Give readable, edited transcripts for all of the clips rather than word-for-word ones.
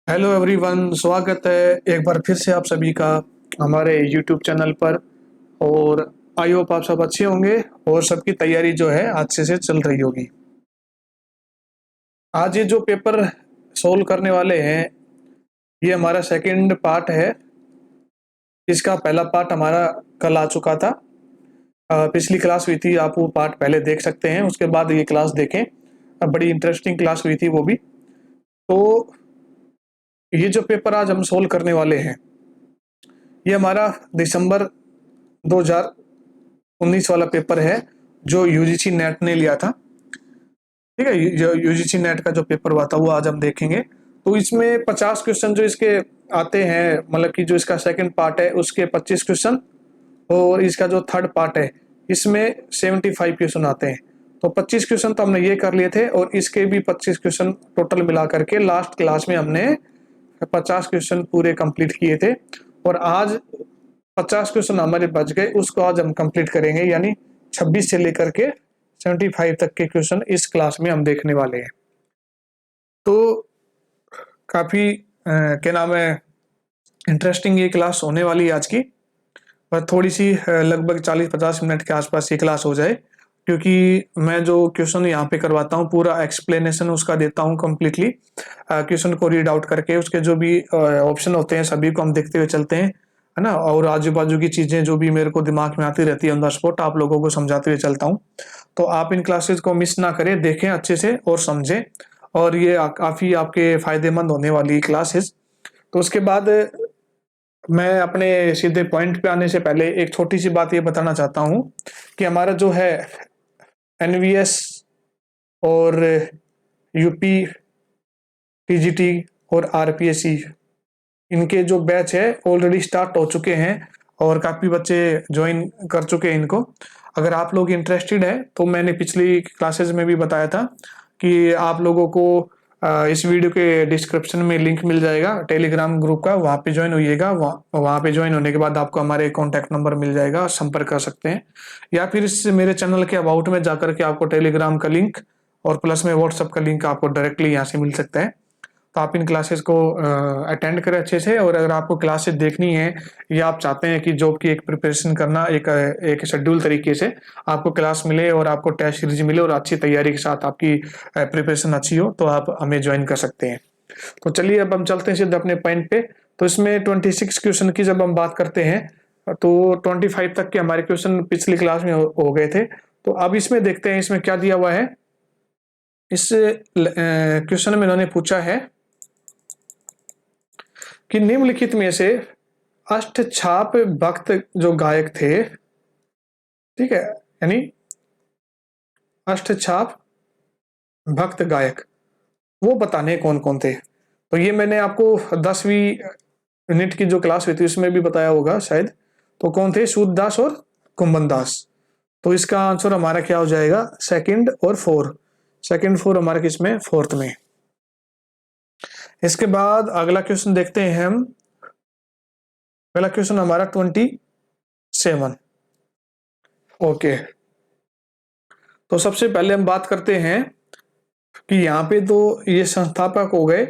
Hello everyone, स्वागत है एक बार फिर से आप सभी का हमारे यूट्यूब चैनल पर। और आई होप आप सब अच्छे होंगे और सबकी तैयारी जो है अच्छे से चल रही होगी। आज ये जो पेपर सोल्व करने वाले हैं, ये हमारा सेकंड पार्ट है। इसका पहला पार्ट हमारा कल आ चुका था। पिछली क्लास हुई थी, आप वो पार्ट पहले देख सकते हैं, उसके बाद ये क्लास देखें। बड़ी इंटरेस्टिंग क्लास हुई थी वो भी। तो ये जो पेपर आज हम सोल्व करने वाले हैं, ये हमारा दिसंबर 2019 वाला पेपर है जो यूजीसी नेट ने लिया था। ठीक है, जो यूजीसी नेट का जो पेपर हुआ था वो आज हम देखेंगे। तो इसमें 50 क्वेश्चन जो इसके आते हैं, मतलब कि जो इसका सेकंड पार्ट है उसके 25 क्वेश्चन, और इसका जो थर्ड पार्ट है इसमें 75 क्वेश्चन आते हैं। तो 25 क्वेश्चन तो हमने ये कर लिए थे, और इसके भी 25 क्वेश्चन टोटल मिला करके लास्ट क्लास में हमने 50 क्वेश्चन पूरे कंप्लीट किए थे। और आज 50 क्वेश्चन हमारे बच गए, उसको आज हम कंप्लीट करेंगे, यानी 26 से लेकर के 75 तक के क्वेश्चन इस क्लास में हम देखने वाले हैं। तो काफ़ी क्या नाम है, इंटरेस्टिंग ये क्लास होने वाली है आज की। पर थोड़ी सी लगभग 40-50 मिनट के आसपास ये क्लास हो जाए, क्योंकि मैं जो क्वेश्चन यहाँ पे करवाता हूँ पूरा एक्सप्लेनेशन उसका देता हूँ कम्प्लीटली। क्वेश्चन को रीड आउट करके उसके जो भी ऑप्शन होते हैं सभी को हम देखते हुए चलते हैं, है ना। और आजू बाजू की चीज़ें जो भी मेरे को दिमाग में आती रहती है ऑन द स्पॉट आप लोगों को समझाते हुए चलता हूँ। तो आप इन क्लासेस को मिस ना करें, देखें अच्छे से और समझें। और ये काफ़ी आपके फायदेमंद होने वाली क्लासेस। तो उसके बाद मैं अपने सीधे पॉइंट पे आने से पहले एक छोटी सी बात ये बताना चाहता हूँ कि हमारा जो है एनवीएस और यूपी टीजीटी और आरपीएससी, इनके जो बैच है ऑलरेडी स्टार्ट हो चुके हैं और काफ़ी बच्चे ज्वाइन कर चुके हैं इनको। अगर आप लोग इंटरेस्टेड हैं तो मैंने पिछली क्लासेस में भी बताया था कि आप लोगों को इस वीडियो के डिस्क्रिप्शन में लिंक मिल जाएगा टेलीग्राम ग्रुप का, वहाँ पे ज्वाइन होइएगा। वहाँ पे ज्वाइन होने के बाद आपको हमारे कॉन्टैक्ट नंबर मिल जाएगा, संपर्क कर सकते हैं। या फिर इस मेरे चैनल के अबाउट में जाकर के आपको टेलीग्राम का लिंक और प्लस में व्हाट्सअप का लिंक आपको डायरेक्टली यहाँ से मिल सकता है। तो आप इन क्लासेस को अटेंड करें अच्छे से। और अगर आपको क्लासेस देखनी है या आप चाहते हैं कि जॉब की एक प्रिपरेशन करना एक शेड्यूल तरीके से आपको क्लास मिले और आपको टेस्ट सीरीज मिले और अच्छी तैयारी के साथ आपकी प्रिपरेशन अच्छी हो, तो आप हमें ज्वाइन कर सकते हैं। तो चलिए अब हम चलते हैं सीधे अपने पॉइंट पे। तो इसमें 26 क्वेश्चन की जब हम बात करते हैं तो 25 तक के हमारे क्वेश्चन पिछली क्लास में हो गए थे। तो अब इसमें देखते हैं इसमें क्या दिया हुआ है। इस क्वेश्चन में इन्होंने पूछा है कि निम्नलिखित में से अष्टछाप भक्त जो गायक थे, ठीक है, यानी अष्टछाप भक्त गायक, वो बताने कौन कौन थे। तो ये मैंने आपको 10वीं यूनिट की जो क्लास हुई थी उसमें भी बताया होगा शायद। तो कौन थे? सूरदास और कुंभन दास। तो इसका आंसर हमारा क्या हो जाएगा? सेकंड और फोर। सेकंड फोर हमारे किसमें? फोर्थ में। इसके बाद अगला क्वेश्चन देखते हैं हम। अगला क्वेश्चन हमारा 27। ओके, तो सबसे पहले हम बात करते हैं कि यहाँ पे तो ये संस्थापक हो गए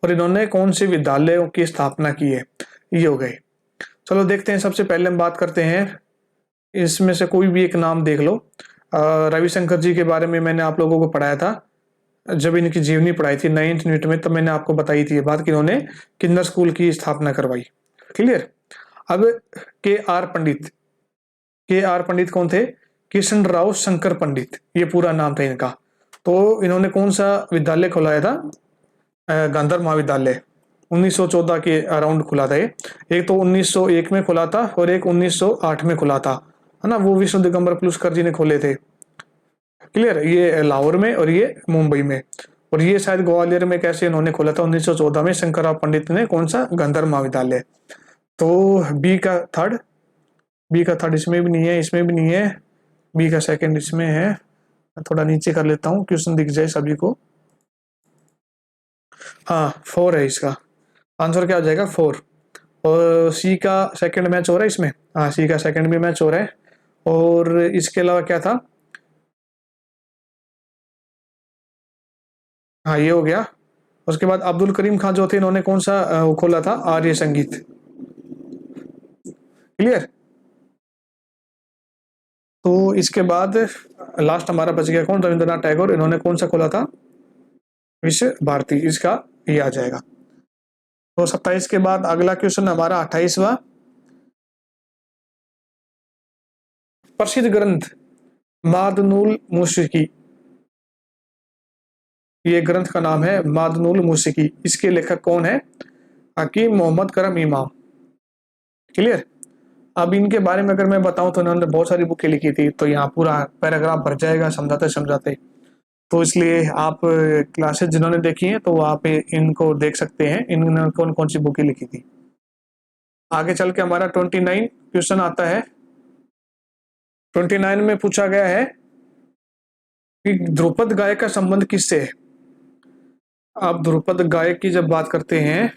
और इन्होंने कौन से विद्यालयों की स्थापना की है, ये हो गए। चलो देखते हैं। सबसे पहले हम बात करते हैं, इसमें से कोई भी एक नाम देख लो। रविशंकर जी के बारे में मैंने आप लोगों को पढ़ाया था जब इनकी जीवनी पढ़ाई थी 9th यूनिट में, तब मैंने आपको बताई थी ये बात कि इन्होंने किन्नर स्कूल की स्थापना करवाई। क्लियर। अब के आर पंडित। के आर पंडित कौन थे? किशन राव शंकर पंडित, ये पूरा नाम था इनका। तो इन्होंने कौन सा विद्यालय खुलाया था? गांधर महाविद्यालय। 1914 के अराउंड खुला था ये। एक तो 1901 में खुला था और एक 1908 में खुला था, है ना। वो विष्णु दिगंबर पुलस्कर जी ने खोले थे। क्लियर। ये लाहौर में और ये मुंबई में। और ये शायद ग्वालियर में कैसे इन्होंने खोला था 1914 में, शंकरराव पंडित ने। कौन सा? गांधर महाविद्यालय। तो बी का थर्ड। बी का थर्ड इसमें भी नहीं है, इसमें भी नहीं है। बी का सेकंड इसमें है। थोड़ा नीचे कर लेता हूँ, क्वेश्चन दिख जाए सभी को। हाँ, फोर है इसका आंसर। क्या हो जाएगा? फोर। और सी का सेकंड मैच हो रहा है इसमें। हाँ, सी का सेकंड भी मैच हो रहा है। और इसके अलावा क्या था? हाँ, ये हो गया। उसके बाद अब्दुल करीम खान जो थे, इन्होंने कौन सा खोला था, आर्य संगीत। क्लियर। तो इसके बाद लास्ट हमारा बच गया कौन, रविंद्रनाथ टैगोर, इन्होंने कौन सा खोला था, विश्व भारती, इसका ये आ जाएगा। तो 27 के बाद अगला क्वेश्चन हमारा 28वां, प्रसिद्ध ग्रंथ मादनुल मूसिकी, ये ग्रंथ का नाम है मादनुल मूसिकी, इसके लेखक कौन है, हकीम मोहम्मद करम इमाम। क्लियर। अब इनके बारे में अगर मैं बताऊं तो इन्होंने बहुत सारी बुकें लिखी थी, तो यहाँ पूरा पैराग्राफ भर जाएगा समझाते समझाते, तो इसलिए आप क्लासेस जिन्होंने देखी हैं तो वहाँ पे इनको देख सकते हैं, इन्होंने कौन कौन सी बुकें लिखी थी। आगे चल के हमारा 29 क्वेश्चन आता है। 29 में पूछा गया है कि ध्रुपद गायक का संबंध किससे है। आप ध्रुपद गायक की जब बात करते हैं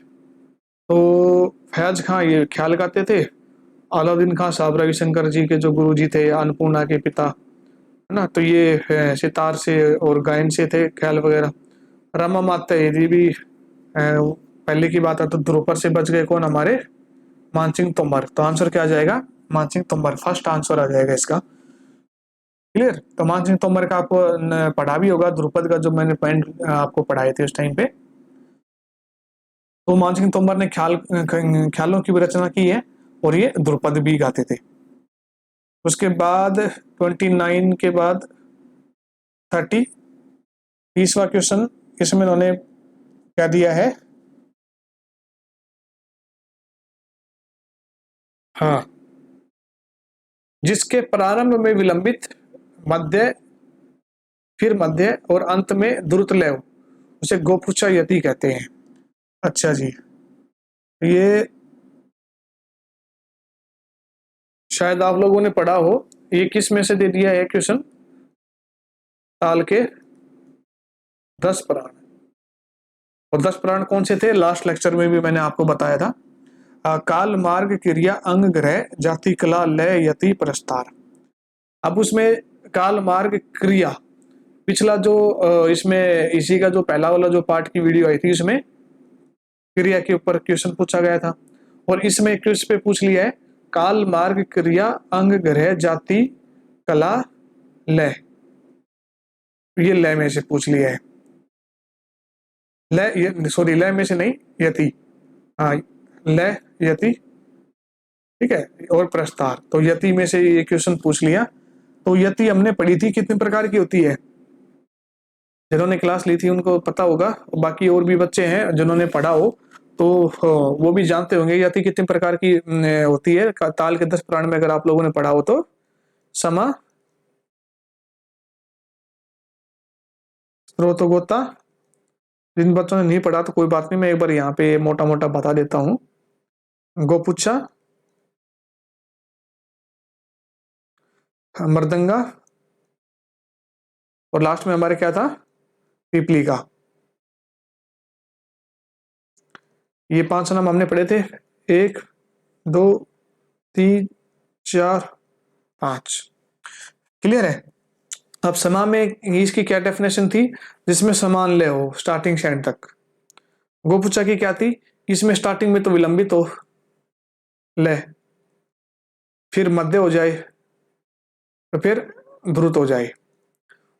तो फैज खां ये ख्याल गाते थे, अलाउद्दीन खां साहब रविशंकर जी के जो गुरु जी थे, अन्नपूर्णा के पिता, है ना, तो ये सितार से और गायन से थे ख्याल वगैरह। रमा माता ये भी पहले की बात है। तो ध्रुपद से बच गए कौन, हमारे मानसिंह तोमर। तो आंसर क्या आ जाएगा, मानसिंह तोमर, फर्स्ट आंसर आ जाएगा इसका। क्लियर। तो मानसिंह तोमर का आपको पढ़ा भी होगा, ध्रुपद का जो मैंने पॉइंट आपको पढ़ाए थे उस टाइम पे। तो मानसिंह तोमर ने ख्यालों की भी रचना की है और ये ध्रुपद भी गाते थे। उसके बाद 29 के बाद 30, 30वां क्वेश्चन, इसमें उन्होंने क्या दिया है, हाँ, जिसके प्रारंभ में विलंबित, मध्य, फिर मध्य और अंत में द्रुत लय हो, उसे गोपुच्छा यति कहते हैं। अच्छा जी, ये शायद आप लोगों ने पढ़ा हो, ये किस में से दे दिया है क्वेश्चन, ताल के 10 प्राण। और 10 प्राण कौन से थे, लास्ट लेक्चर में भी मैंने आपको बताया था। काल मार्ग क्रिया अंग ग्रह जाति कला लय यति प्रस्तार। अब उसमें काल मार्ग क्रिया, पिछला जो इसमें इसी का जो पहला वाला जो पार्ट की वीडियो आई थी, इसमें क्रिया के ऊपर क्वेश्चन पूछा गया था, और इसमें क्विज पे पूछ लिया है काल मार्ग क्रिया अंग ग्रह जाति कला लय, ये लय में से पूछ लिया है, लय सॉरी लय में से नहीं, यति, हाँ लय यति, ठीक है, और प्रस्तार। तो यति में से ये क्वेश्चन पूछ लिया। तो यति हमने पढ़ी थी कितने प्रकार की होती है, जिन्होंने क्लास ली थी उनको पता होगा, बाकी और भी बच्चे हैं जिन्होंने पढ़ा हो तो वो भी जानते होंगे यति कितने प्रकार की होती है। ताल के 10 प्राण में अगर आप लोगों ने पढ़ा हो तो समा, स्रोतोगोता, जिन बच्चों ने नहीं पढ़ा तो कोई बात नहीं, मैं एक बार यहाँ पे मोटा मोटा बता देता हूँ। गोपुच्छा, मृदंगा, और लास्ट में हमारे क्या था, पीपली का। ये 5 नाम हमने पढ़े थे, 1 2 3 4 5। क्लियर है। अब समा में इसकी क्या डेफिनेशन थी, जिसमें समान लय हो स्टार्टिंग से एंड तक। गोपुच्छा की क्या थी, इसमें स्टार्टिंग में तो विलंबित हो लय, फिर मध्य हो जाए, तो फिर द्रुत हो जाए।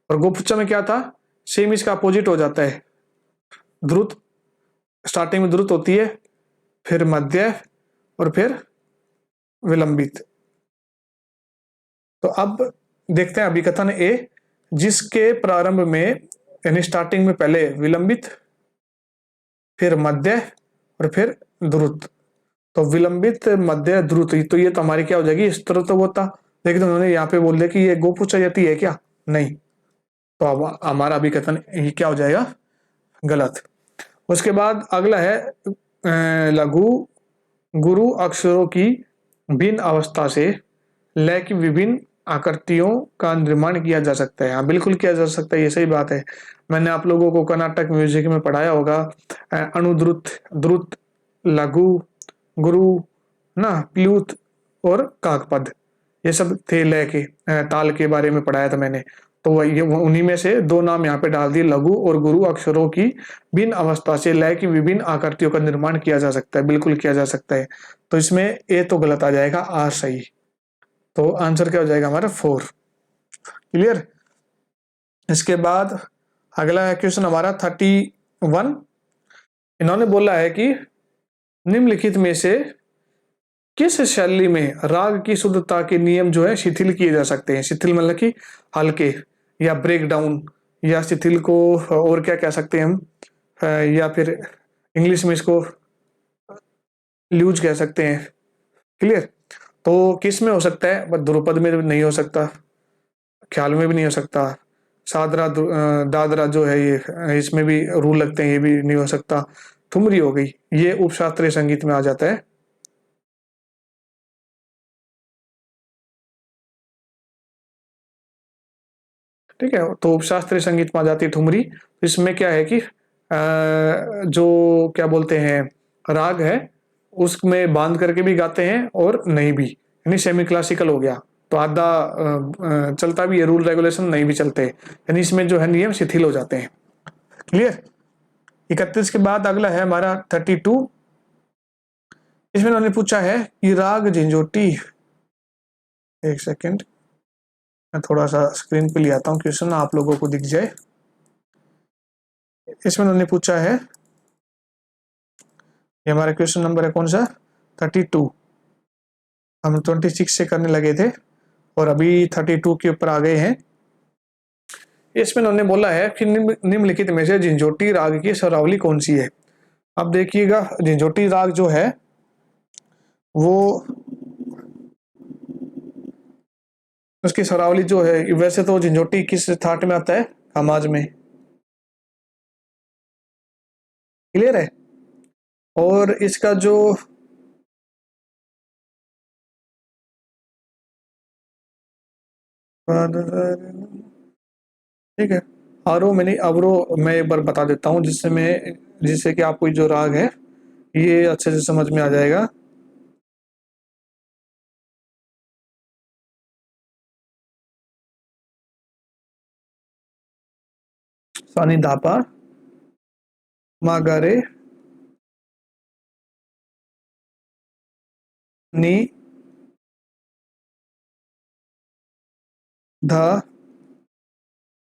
और गोपुच्छा में क्या था, सेम इसका अपोजिट हो जाता है, द्रुत, स्टार्टिंग में द्रुत होती है, फिर मध्य और फिर विलंबित। तो अब देखते हैं अभिकथन ए, जिसके प्रारंभ में यानी स्टार्टिंग में पहले विलंबित, फिर मध्य और फिर द्रुत। तो विलंबित मध्य द्रुत, तो ये तो हमारी क्या हो जाएगी, स्त्रोतोगोता। लेकिन उन्होंने यहाँ पे बोल दिया कि ये गोपुच्छा यति है क्या, नहीं, तो अब हमारा अभिकथन ये क्या हो जाएगा, गलत। उसके बाद अगला है लघु गुरु अक्षरों की भिन्न अवस्था से लय की विभिन्न आकृतियों का निर्माण किया जा सकता है। हाँ बिल्कुल किया जा सकता है, ये सही बात है। मैंने आप लोगों को कर्नाटक म्यूजिक में पढ़ाया होगा, अनुद्रुत, द्रुत, लघु, गुरु, ना प्लूत और काकपद, ये सब थे लय के, ताल के बारे में पढ़ाया था मैंने। तो वही उन्हीं में से दो नाम यहाँ पे डाल दिए, लघु और गुरु अक्षरों की भिन्न अवस्था से लय की विभिन्न आकृतियों का निर्माण किया जा सकता है, बिल्कुल किया जा सकता है। तो इसमें ए तो गलत आ जाएगा, आ सही। तो आंसर क्या हो जाएगा हमारा 4। क्लियर। इसके बाद अगला है क्वेश्चन हमारा 31। इन्होंने बोला है कि निम्नलिखित में से किस शैली में राग की शुद्धता के नियम जो है शिथिल किए जा सकते हैं। शिथिल मतलब कि हल्के, या ब्रेक डाउन, या शिथिल को और क्या कह सकते हैं हम, या फिर इंग्लिश में इसको लूज कह सकते हैं। क्लियर। तो किस में हो सकता है, बस ध्रुपद में नहीं हो सकता, ख्याल में भी नहीं हो सकता, सादरा दादरा जो है ये इसमें भी रूल लगते हैं, ये भी नहीं हो सकता। ठुमरी हो गई, ये उपशास्त्रीय संगीत में आ जाता है। ठीक है, तो उपशास्त्रीय संगीत में आ जाती है ठुमरी। इसमें क्या है कि जो क्या बोलते हैं राग है उसमें बांध करके भी गाते हैं और नहीं भी, यानी सेमी क्लासिकल हो गया। तो आधा चलता भी है, रूल रेगुलेशन नहीं भी चलते, यानी इसमें जो है नियम शिथिल हो जाते हैं। क्लियर। 31 के बाद अगला है हमारा 32। इसमें उन्होंने पूछा है कि राग झंझोटी, एक सेकेंड मैं थोड़ा सा स्क्रीन पे ले आता हूँ क्वेश्चन, आप लोगों को दिख जाए। इसमें उन्होंने पूछा है, ये हमारा क्वेश्चन नंबर है कौन सा, 32। हम 26 से करने लगे थे और अभी 32 के ऊपर आ गए हैं। इसमें उन्होंने बोला है कि निम्नलिखित में से झंझोटी राग की स्वरावली कौन सी है। अब देखिएगा, झंझोटी राग जो है वो उसकी स्वरावली जो है, वैसे तो झंझोटी किस थाट में आता है, खमाज में। क्लियर है। और इसका जो ठीक है, आरो मैंने अवरो मैं एक बार बता देता हूँ जिससे कि आपको जो राग है ये अच्छे से समझ में आ जाएगा। सानी धापा मागारे नी धा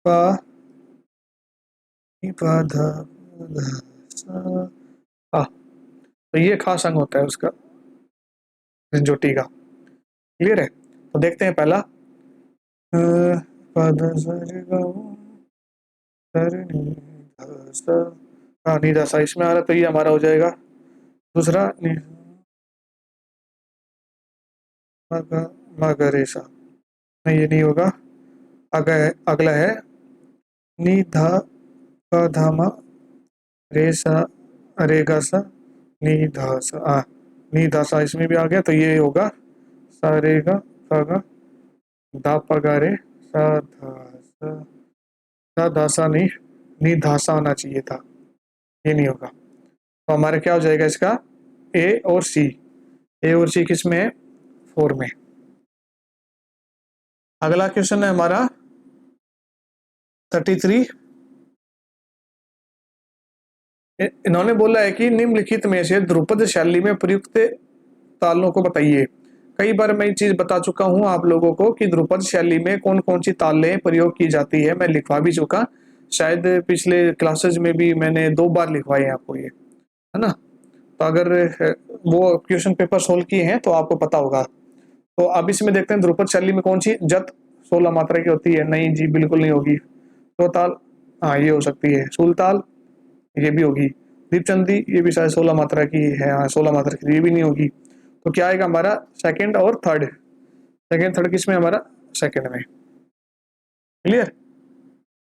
पा नी पा धा धा सा आ। तो ये खास अंग होता है उसका, झंझोटी का। क्लियर है। तो देखते हैं पहला पा धा सा रे गा सा रे नी धा सा। हाँ, नी धा सा इसमें आ रहा, तो ये हमारा हो जाएगा दूसरा नी मा गा मा गा रे सा। नहीं, ये नहीं होगा। अगला है नी धा पा धा मा रे सा रे गा सा नी धा सा आ। नी धा सा इसमें भी आ गया, तो ये होगा सा रे गा सा गा धा पा गा रे सा धा सा सा धा सा नहीं, नी धा सा आना चाहिए था, ये नहीं होगा। तो हमारे क्या हो जाएगा इसका, ए और सी। ए और सी किस में है, 4 में। अगला क्वेश्चन है हमारा 33। इन्होंने बोला है कि निम्नलिखित में से ध्रुपद शैली में प्रयुक्त तालों को बताइए। कई बार मैं ये चीज बता चुका हूं आप लोगों को कि ध्रुपद शैली में कौन कौन सी तालें प्रयोग की जाती है, मैं लिखवा भी चुका, शायद पिछले क्लासेस में भी मैंने 2 बार लिखवाए हैं आपको ये, है ना। तो अगर वो क्वेश्चन पेपर सोल्व किए हैं तो आपको पता होगा। तो अब इसमें देखते हैं ध्रुपद शैली में कौन सी जत 16 मात्रा की होती है। नहीं जी, बिल्कुल नहीं होगी। तो ताल, हाँ ये हो सकती है। सूलताल, ये भी होगी। दीपचंदी, ये भी शायद 16 मात्रा की है, हाँ 16 मात्रा की, ये भी नहीं होगी। तो क्या आएगा हमारा, सेकंड और थर्ड। सेकंड थर्ड किस में, हमारा सेकंड में। क्लियर।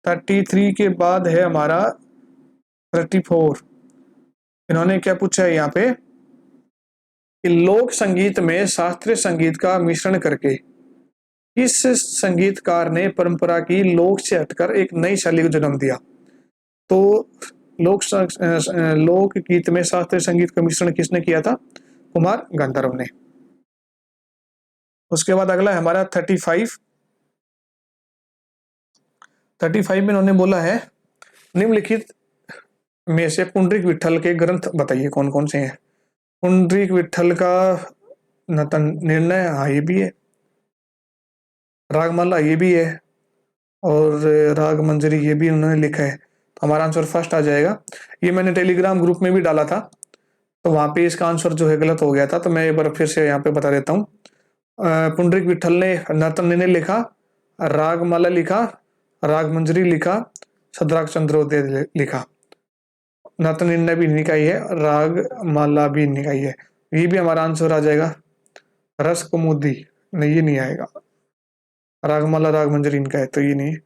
33 के बाद है हमारा 34। इन्होंने क्या पूछा है यहाँ पे कि लोक संगीत में शास्त्रीय संगीत का मिश्रण करके किस संगीतकार ने परंपरा की लोक से हटकर एक नई शैली को जन्म दिया। तो लोक गीत में शास्त्रीय संगीत का मिश्रण किसने किया था, कुमार गंधर्व ने। उसके बाद अगला है हमारा 35। 35 में इन्होंने बोला है निम्नलिखित में से पुंडरीक विठल के ग्रंथ बताइए कौन कौन से हैं। पुंडरीक विठल का नतन निर्णय, हाँ ये भी है, रागमाला ये भी है, और राग मंजरी ये भी उन्होंने लिखा है। तो हमारा आंसर फर्स्ट आ जाएगा। ये मैंने टेलीग्राम ग्रुप में भी डाला था, तो वहां पे इसका आंसर जो है गलत हो गया था, तो मैं एक बार फिर से यहाँ पे बता देता हूँ। पुंडरीक विठल ने नर्तन ने लिखा, रागमाला लिखा, राग मंजरी लिखा, सद्राग चंद्रोदय लिखा। नर्तन ने भी इन्हीं का ही है, राग माला भी इन्हीं का ही है। ये भी हमारा आंसर आ जाएगा। रस कुमुदी नहीं, ये नहीं आएगा। रागमाला राग मंजरी इनका है, तो ये नहीं है।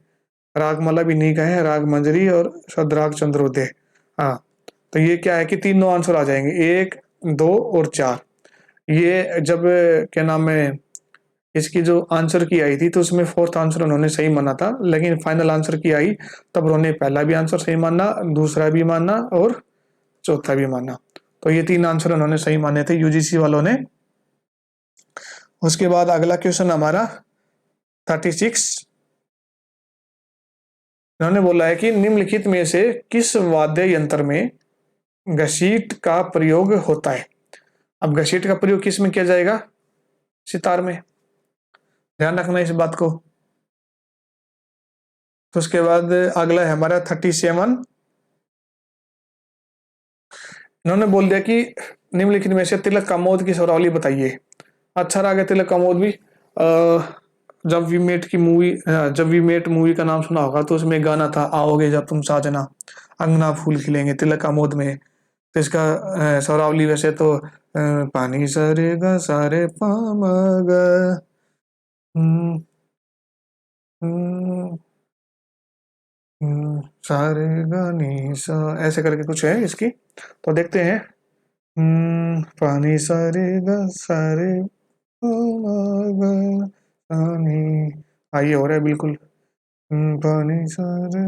रागमाला भी इन्हीं का है, राग मंजरी और सद्राग चंद्रोदय। हाँ, तो ये क्या है कि तीनों आंसर आ जाएंगे, 1, 2 और 4। ये जब क्या नाम है इसकी जो आंसर की आई थी, तो उसमें फोर्थ आंसर उन्होंने सही माना था, लेकिन फाइनल आंसर की आई तब उन्होंने पहला भी आंसर सही माना, दूसरा भी माना और चौथा भी माना। तो ये 3 आंसर उन्होंने सही माने थे यूजीसी वालों ने। उसके बाद अगला क्वेश्चन हमारा 36। उन्होंने बोला है कि निम्नलिखित में से किस वाद्य यंत्र में घसीट का प्रयोग होता है। अब घसीट का प्रयोग किस में किया जाएगा? सितार में। ध्यान रखना इस बात को। तो उसके बाद अगला है हमारा 37। इन्होंने बोल दिया कि निम्नलिखित में से तिलक कामोद की स्वरावली बताइए। अच्छा राग है तिलक कामोद भी। जब वी मेट की मूवी, जब वी मेट मूवी का नाम सुना होगा, तो उसमें गाना था आओगे जब तुम साजना, अंगना फूल खिलेंगे, तिलक कामोद में। तो इसका स्वरावली वैसे तो पानी सारे गा सारे पामग, सारे गानी सा, ऐसे करके कुछ है इसकी। तो देखते हैं। पानी सारे गा सारे पामग पानी, आइए हो रहा है बिल्कुल। पानी सारे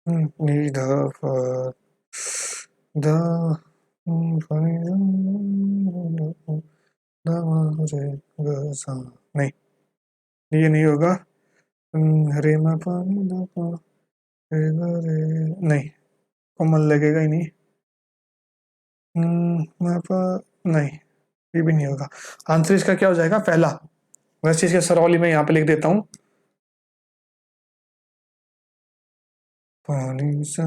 नी धा फा धा, पानी धा रे गा सा। नहीं, ये नहीं होगा। रे मा पानी धा पा रे गा रे, नहीं, कोमल लगेगा ही नहीं। मा पा, नहीं, ये भी नहीं होगा। आंसर इसका क्या हो जाएगा? पहला। वैसे इसके सरौली में यहाँ पे लिख देता हूँ। पानी सा,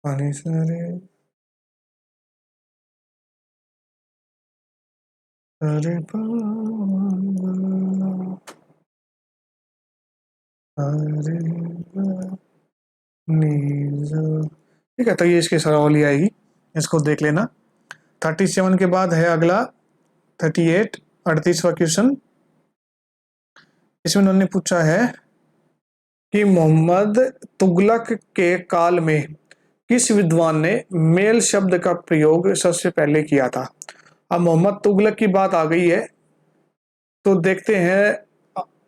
पानी सारे सारे सारे नीजा। ठीक है, तो ये इसकी सरौली आएगी, इसको देख लेना। 37 के बाद है अगला 38, 38वां क्वेश्चन। इसमें उन्होंने पूछा है कि मोहम्मद तुगलक के काल में किस विद्वान ने मेल शब्द का प्रयोग सबसे पहले किया था। अब मोहम्मद तुगलक की बात आ गई है, तो देखते हैं।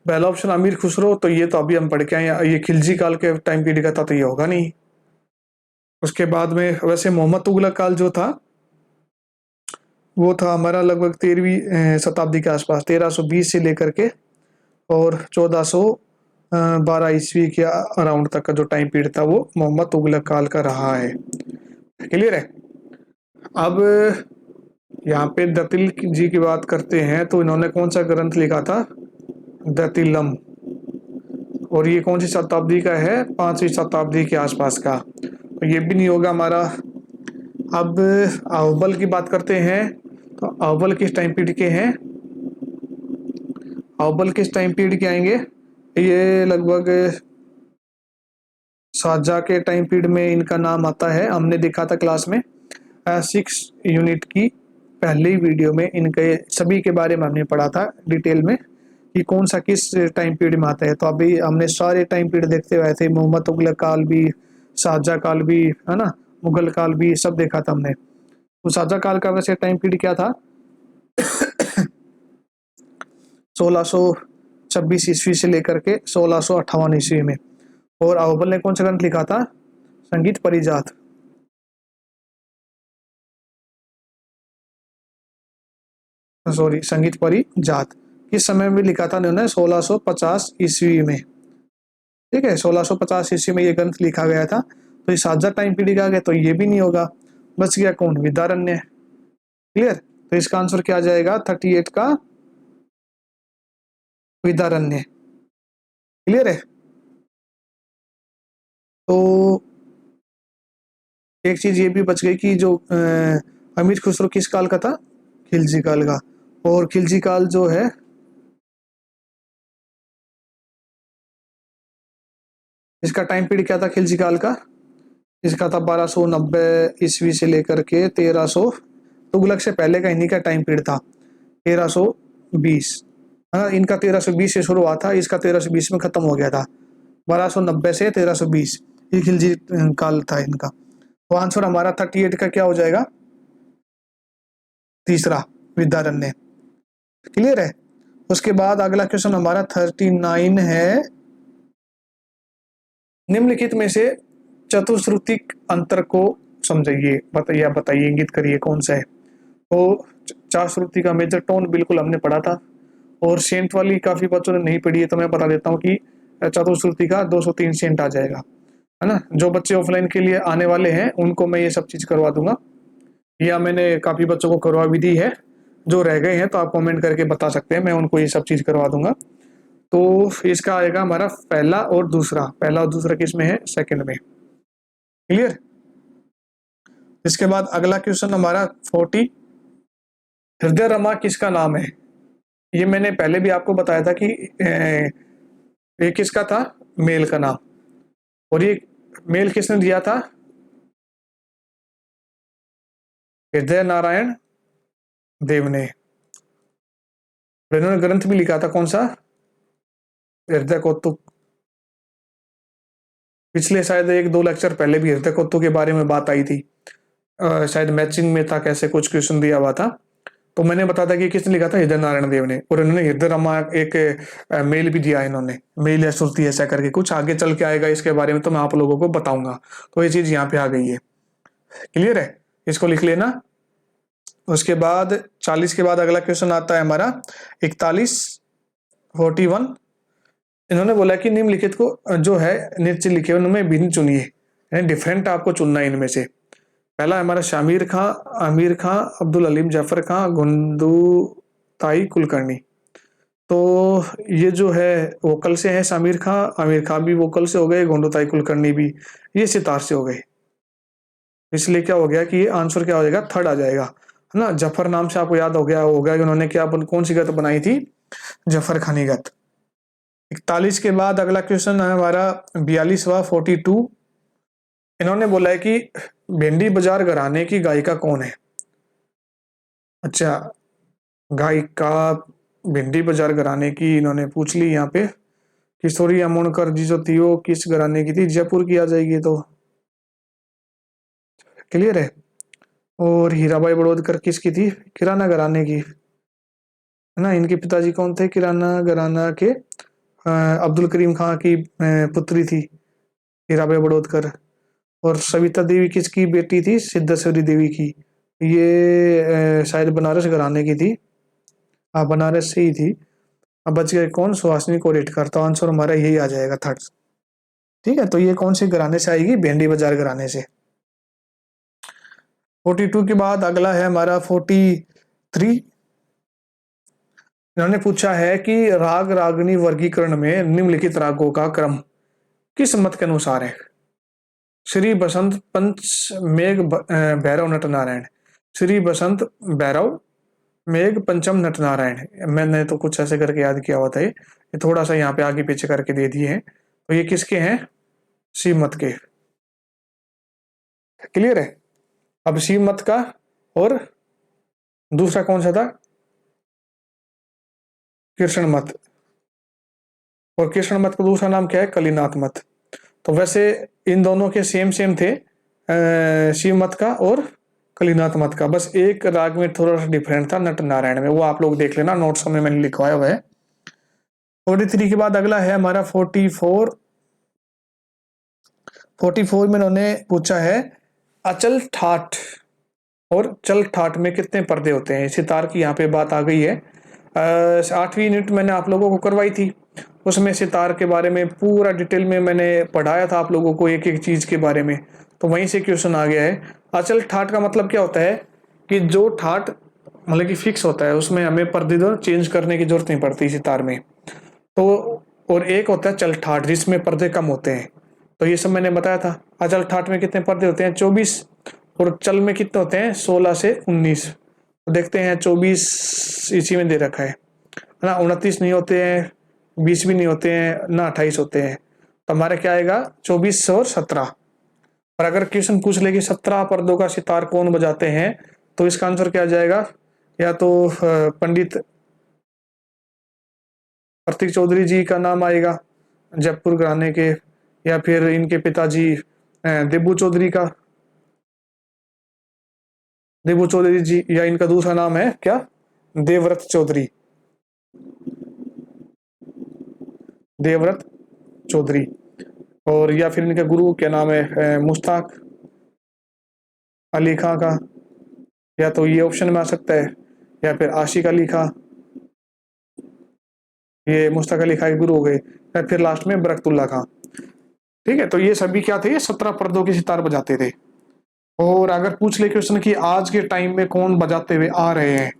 पहला ऑप्शन अमीर खुसरो, तो ये तो अभी हम पढ़ के आए हैं, ये खिलजी काल के टाइम पीरियड का था, तो ये होगा नहीं। उसके बाद में वैसे मोहम्मद तुगलक काल जो था वो था हमारा लगभग 13वीं शताब्दी के आसपास, 1320 से लेकर के और 1412 ईस्वी के अराउंड तक का जो टाइम पीरियड था वो मोहम्मद तुगलक काल का रहा है। क्लियर है। अब यहाँ पे दतिल जी की बात करते हैं, तो इन्होंने कौन सा ग्रंथ लिखा था? दतिलम। और ये कौन सी शताब्दी का है? 5वीं शताब्दी के आसपास का, तो ये भी नहीं होगा हमारा। अब अव्वल की बात करते हैं, तो अव्वल किस टाइम पीरियड के हैं? अव्वल किस टाइम पीरियड के आएंगे? ये लगभग शाहजहाँ के टाइम पीरियड में इनका नाम आता है। हमने देखा था क्लास में 6 यूनिट की पहली वीडियो में इनके सभी के बारे में हमने पढ़ा था डिटेल में कि कौन सा किस टाइम पीरियड में आता है। तो अभी हमने सारे टाइम पीरियड देखते हुए थे, मोहम्मद तुगलक काल भी, शाहजहाँ काल भी, है ना, मुगल काल भी, सब देखा था हमने। तो शाहजहाँ काल का वैसे टाइम पीरियड क्या था? 1626 ईस्वी से लेकर के 1658 ईस्वी में। और अव्वल ने कौन सा ग्रंथ लिखा था? संगीत परिजात। सॉरी, संगीत परिजात किस समय में लिखा था उन्होंने? 1650 ईस्वी में। ठीक है, 1650 ईस्वी में ये ग्रंथ लिखा गया था। तो ये साझा टाइम पीरियड आ गया, तो ये भी नहीं होगा। बच गया कौन? विद्यारण्य। क्लियर? तो इसका आंसर क्या आ जाएगा? 38 का विद्यारण्य। क्लियर है? तो एक चीज ये भी बच गई कि जो अमीर खुसरो किस काल का था? खिलजी काल का। और खिलजी काल जो है, इसका टाइम पीरियड क्या था खिलजी काल का? इसका था 1290 ईस्वी से लेकर के 1300, तुगलक से पहले का इन्हीं का टाइम पीरियड था, 1320। हाँ, इनका 1320 से शुरू हुआ था, इसका 1320 में खत्म हो गया था। 1290 से 1320 ये खिलजी काल था इनका। तो आंसर हमारा 38 का क्या हो जाएगा? तीसरा, विद्यारण्य। क्लियर है? उसके बाद अगला क्वेश्चन हमारा 39 है, निम्नलिखित में से चतुश्रुतिक अंतर को समझिए, बताइए, आप बताइए, इंगित करिए कौन सा है। तो चार श्रुति का मेजर टोन बिल्कुल हमने पढ़ा था, और सेंट वाली काफी बच्चों ने नहीं पढ़ी है, तो मैं बता देता हूँ कि चतुश्रुति का 203 सेंट आ जाएगा, है ना। जो बच्चे ऑफलाइन के लिए आने वाले हैं उनको मैं ये सब चीज करवा दूंगा, या मैंने काफी बच्चों को करवा भी दी है। जो रह गए हैं तो आप कमेंट करके बता सकते हैं, मैं उनको ये सब चीज करवा दूंगा। तो इसका आएगा हमारा पहला और दूसरा। पहला और दूसरा किस में है? सेकंड में। क्लियर? इसके बाद अगला क्वेश्चन हमारा 40, हृदय रमा किसका नाम है? ये मैंने पहले भी आपको बताया था कि ये किसका था? मेल का नाम। और ये मेल किसने दिया था? हृदय नारायण देव ने। इन्होंने ग्रंथ भी लिखा था, कौन सा? हृदय कौतुक। पिछले शायद एक दो लेक्चर पहले भी हृदय कौतुक के बारे में बात आई थी, शायद मैचिंग में था, कैसे कुछ क्वेश्चन दिया हुआ था। तो मैंने बताया था कि किसने लिखा था? हृदय नारायण देव ने। और इन्होंने हृदय रमा एक मेल भी दिया, इन्होंने मेल या श्रुति ऐसा करके कुछ आगे चल के आएगा, इसके बारे में तो मैं आप लोगों को बताऊंगा। तो ये चीज यहाँ पे आ गई है। क्लियर है? इसको लिख लेना। उसके बाद 40 के बाद अगला क्वेश्चन आता है हमारा 41, 41। इन्होंने बोला कि निम्नलिखित को जो है नीचे लिखे हुए उनमें भिन्न चुनिए, यानी डिफरेंट आपको चुनना है इनमें से। पहला हमारा शामिर खां, आमिर खां, अब्दुल अलीम जफर खां, गुंदुताई कुलकर्णी। तो ये जो है वोकल से है शामिर खां, आमिर खां भी वोकल से हो गए, गुंडुताई कुलकर्णी भी ये सितार से हो गए। इसलिए क्या हो गया कि ये आंसर क्या हो जाएगा? थर्ड आ जाएगा, है ना। जफर नाम से आपको याद हो गया होगा कि उन्होंने क्या कौन सी गत बनाई थी? जफर खानी गत। 41 के बाद अगला क्वेश्चन है हमारा 42वां, 42। इन्होंने बोला है कि भेंडी बाजार घराने की गायिका कौन है? अच्छा, गायिका भिंडी बाजार घराने की इन्होंने पूछ ली यहाँ पे। किशोरी अमोणकर जी जो थी वो किस घराने की थी? जयपुर की आ जाएगी। तो क्लियर है? और हीराबाई बड़ौदकर किसकी थी? किराना घराने की, है ना। इनके पिताजी कौन थे? किराना घराना के अब्दुल करीम खां की पुत्री थी हीराबाई बड़ौदकर। और सविता देवी किसकी बेटी थी? सिद्धेश्वरी देवी की। ये शायद बनारस घराने की थी, हाँ बनारस से ही थी। अब बच गए कौन? सुहासिनी कोरेटकर। तो आंसर हमारा यही आ जाएगा, थर्ड। ठीक है, तो ये कौन से घराने से आएगी? भेंडी बाजार घराने से। 42 के बाद अगला है हमारा 43। इन्होंने पूछा है कि राग रागनी वर्गीकरण में निम्नलिखित रागों का क्रम किस मत के अनुसार है? श्री बसंत पंच मेघ भैरव नटनारायण, श्री बसंत भैरव मेघ पंचम नटनारायण। मैंने तो कुछ ऐसे करके याद किया हुआ था, ये थोड़ा सा यहाँ पे आगे पीछे करके दे दिए हैं। तो ये किसके हैं? शिव मत के। क्लियर है? अब शिव मत का और दूसरा कौन सा था? कृष्ण मत। और कृष्ण मत का दूसरा नाम क्या है? कलिनाथ मत। तो वैसे इन दोनों के सेम सेम थे, शिव मत का और कलिनाथ मत का, बस एक राग में थोड़ा सा डिफरेंट था, नट नारायण में। वो आप लोग देख लेना, नोट्स में मैंने लिखवाया हुआ है। 43 के बाद अगला है हमारा 44। 44 में उन्होंने पूछा है अचल ठाठ और चल ठाठ में कितने पर्दे होते हैं? सितार की यहाँ पे बात आ गई है। 8वीं यूनिट मैंने आप लोगों को करवाई थी, उसमें सितार के बारे में पूरा डिटेल में मैंने पढ़ाया था आप लोगों को एक एक चीज़ के बारे में। तो वहीं से क्वेश्चन आ गया है। अचल ठाट का मतलब क्या होता है कि जो ठाट मतलब कि फिक्स होता है, उसमें हमें पर्दे चेंज करने की जरूरत नहीं पड़ती सितार में। तो और एक होता है चल ठाट जिसमें पर्दे कम होते हैं। तो ये सब मैंने बताया था। अचल ठाट में कितने पर्दे होते हैं? 24। और चल में कितने होते हैं? 16 से 19। तो देखते हैं 24 इसी में दे रखा है ना। 29 नहीं होते हैं, 20 भी नहीं होते हैं ना, 28 होते हैं। तो हमारे क्या आएगा? 24 और 17। और अगर क्वेश्चन पूछ ले कि 17 पर्दों का सितार कौन बजाते हैं, तो इसका आंसर क्या आ जाएगा? या तो पंडित प्रतीक चौधरी जी का नाम आएगा जयपुर घराने के, या फिर इनके पिताजी देबू चौधरी का, देबू चौधरी जी, या इनका दूसरा नाम है क्या? देवव्रत चौधरी, देवव्रत चौधरी। और या फिर इनका गुरु क्या नाम है? मुश्ताक अली खां का, या तो ये ऑप्शन में आ सकता है, या फिर आशिक अली खां, ये मुश्ताक अली खां के गुरु हो गए, या फिर लास्ट में बरकतुल्ला खां। ठीक है, तो ये सभी क्या थे? 17 पर्दों के सितार बजाते थे। और अगर पूछ ले क्वेश्चन कि आज के टाइम में कौन बजाते हुए आ रहे हैं,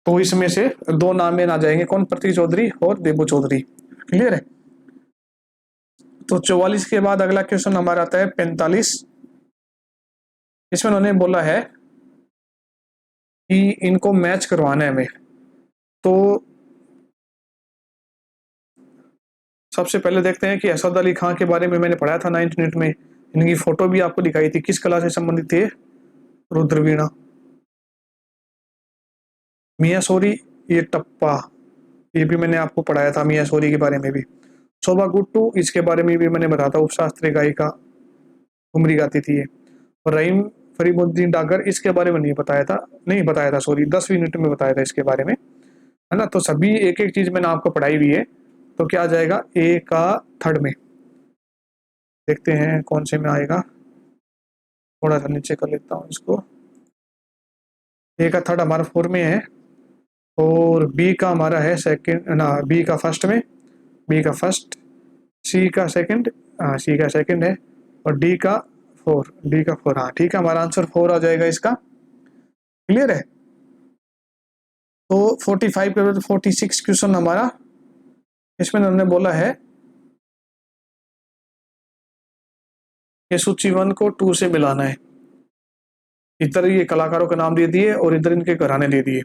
तो इसमें से दो नाम में आ जाएंगे, कौन? प्रतीक चौधरी और देबू चौधरी। क्लियर है? तो 44 के बाद अगला क्वेश्चन हमारा आता है 45। इसमें उन्होंने बोला है कि इनको मैच करवाना है हमें। तो सबसे पहले देखते हैं कि असद अली खां के बारे में मैंने पढ़ाया था 9th यूनिट में। इनकी फोटो भी आपको दिखाई थी। किस कला से संबंधित थे? रुद्रवीणा। मियाँ सोरी, ये टप्पा, ये भी मैंने आपको पढ़ाया था मियाँ सोरी के बारे में भी। शोभा गुट्टू, इसके बारे में भी मैंने बताया था, उपशास्त्रीय गायिका, ठुमरी गाती थी ये। और रहीम फरीमुद्दीन डागर, इसके बारे में नहीं बताया था, नहीं बताया था, सॉरी, 10वीं यूनिट में बताया था इसके बारे में, है ना। तो सभी एक एक चीज मैंने आपको पढ़ाई हुई है। तो क्या आ जाएगा? ए का थर्ड में। देखते हैं कौन से में आएगा। थोड़ा सा नीचे कर लेता हूँ इसको। ए का थर्ड हमारा 4 में है, और बी का हमारा है सेकंड ना, बी का फर्स्ट में, बी का फर्स्ट, सी का सेकंड, हाँ सी का सेकंड है, और डी का 4, डी का 4, हाँ ठीक है, हमारा आंसर 4 आ जाएगा इसका। क्लियर है? तो 45 के बाद 46 क्वेश्चन हमारा, इसमें हमने बोला है कि सूची 1 को 2 से मिलाना है। इधर ये कलाकारों के नाम दे दिए और इधर इनके घराने दे दिए।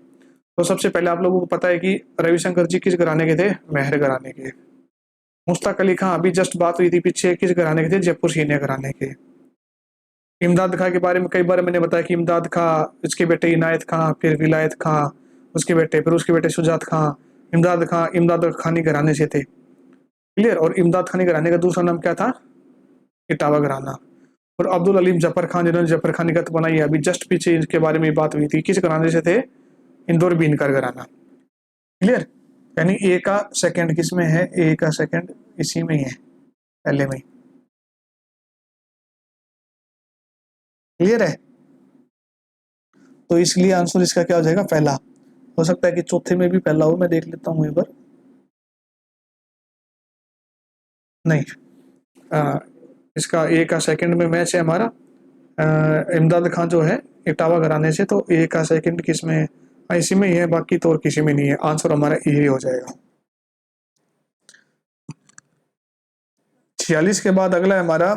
तो सबसे पहले आप लोगों को पता है कि रविशंकर जी किस घराने के थे? मेहर घराने के। मुश्ताक अली खां, अभी जस्ट बात हुई थी पीछे, किस घराने के थे? जयपुर सीनिया घराने के। इमदाद खां के बारे में कई बार मैंने बताया कि इमदाद खां, इसके बेटे इनायत खां, फिर विलायत खां, उसके बेटे, फिर उसके बेटे शुजात खां। इमदाद खां इमदाद खानी घराने से थे। क्लियर? और इमदाद खानी घराने का दूसरा नाम क्या था? इटावा घराना। और अब्दुल अलीम जफर खान, जिन्होंने जफर खानी गत बनाई है, अभी जस्ट पीछे इनके बारे में बात हुई थी, किस घराने से थे? इंदौर बीनकर घराना। क्लियर? यानी ए का सेकंड किस में है? ए का सेकंड इसी में ही है, पहले में। क्लियर है? तो इसलिए आंसर इसका क्या हो जाएगा? पहला। हो सकता है कि चौथे में भी पहला हो, मैं देख लेता हूँ एक बार। नहीं, आ, इसका ए का सेकंड में मैच है हमारा। इमदाद खान जो है इटावा घराने से, तो ए का सेकंड किस में है? इसी में ही है, बाकी तो और किसी में नहीं है। आंसर हमारा ए हो जाएगा। 46 के बाद अगला है हमारा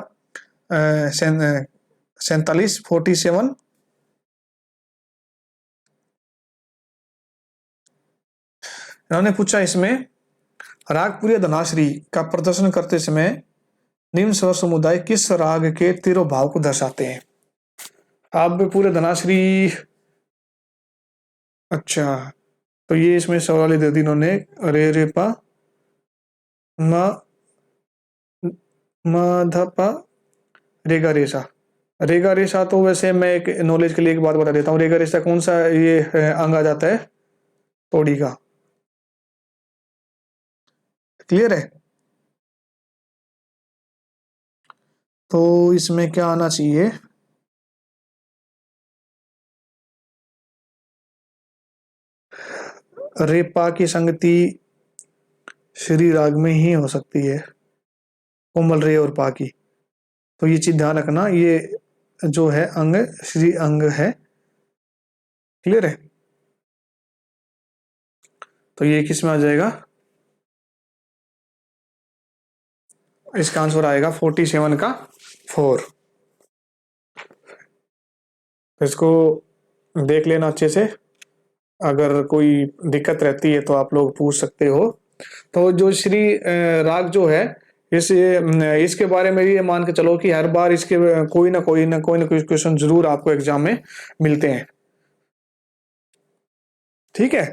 47। इन्होंने पूछा इसमें, रागपुरी धनाश्री का प्रदर्शन करते समय निम्न स्वर समुदाय किस राग के तिरोभाव को दर्शाते हैं? अब पूरे धनाश्री, अच्छा, तो ये इसमें सवाल दे दी इन्होंने। रे रे पा, म म ध पा, रेगा रेसा। रेगा रेसा तो वैसे मैं एक नॉलेज के लिए एक बात बता देता हूँ। रेगा रेसा कौन सा ये अंग आ जाता है? तोड़ी का। क्लियर है? तो इसमें क्या आना चाहिए? रे पा की संगति श्री राग में ही हो सकती है, कोमल रे और पा की। तो ये चीज ध्यान रखना, ये जो है अंग श्री अंग है। क्लियर है? तो ये किस में आ जाएगा? इसका आंसर आएगा 47 का 4। तो इसको देख लेना अच्छे से, अगर कोई दिक्कत रहती है तो आप लोग पूछ सकते हो। तो जो श्री राग जो है, इस इसके बारे में ये मान के चलो कि हर बार इसके कोई ना कोई क्वेश्चन जरूर आपको एग्जाम में मिलते हैं। ठीक है?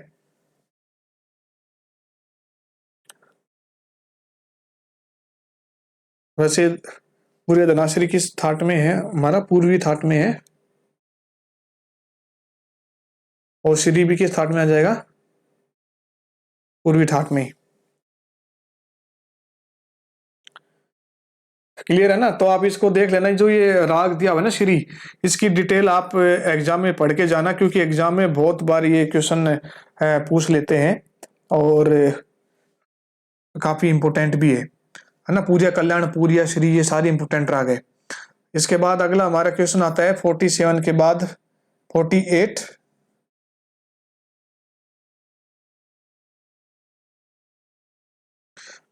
वैसे पूरे धनाश्री किस थाट में है? हमारा पूर्वी थाट में है। और श्री भी किस थाट में आ जाएगा? पूर्वी थाट में। क्लियर है ना? तो आप इसको देख लेना, जो ये राग दिया हुआ है ना श्री, इसकी डिटेल आप एग्जाम में पढ़ के जाना, क्योंकि एग्जाम में बहुत बार ये क्वेश्चन पूछ लेते हैं और काफी इंपोर्टेंट भी है ना। पूजा, कल्याण, पूरिया, श्री, ये सारी इंपोर्टेंट राग है। इसके बाद अगला हमारा क्वेश्चन आता है 47 के बाद 48।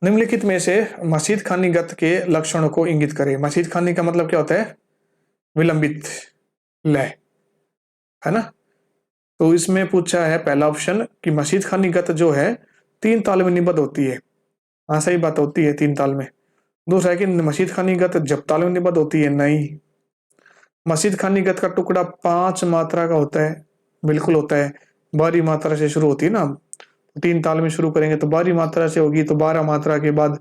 निम्नलिखित में से मसीद खानी गत के लक्षणों को इंगित करें। मसीद खानी का मतलब क्या होता है? विलंबित लय, है ना। तो इसमें पूछा है पहला ऑप्शन कि मसीद खानी गत जो है 3 ताल में निबद्ध होती है। हाँ, सही बात, होती है 3 ताल में। दूसरा है कि मसीद खानी गत जब ताल में निबद्ध होती है। नहीं, मसीद खानी गत का टुकड़ा 5 मात्रा का होता है। बिल्कुल होता है। 12वीं मात्रा से शुरू होती है ना। 3 ताल में शुरू करेंगे तो 12वीं मात्रा से होगी, तो 12 मात्रा के बाद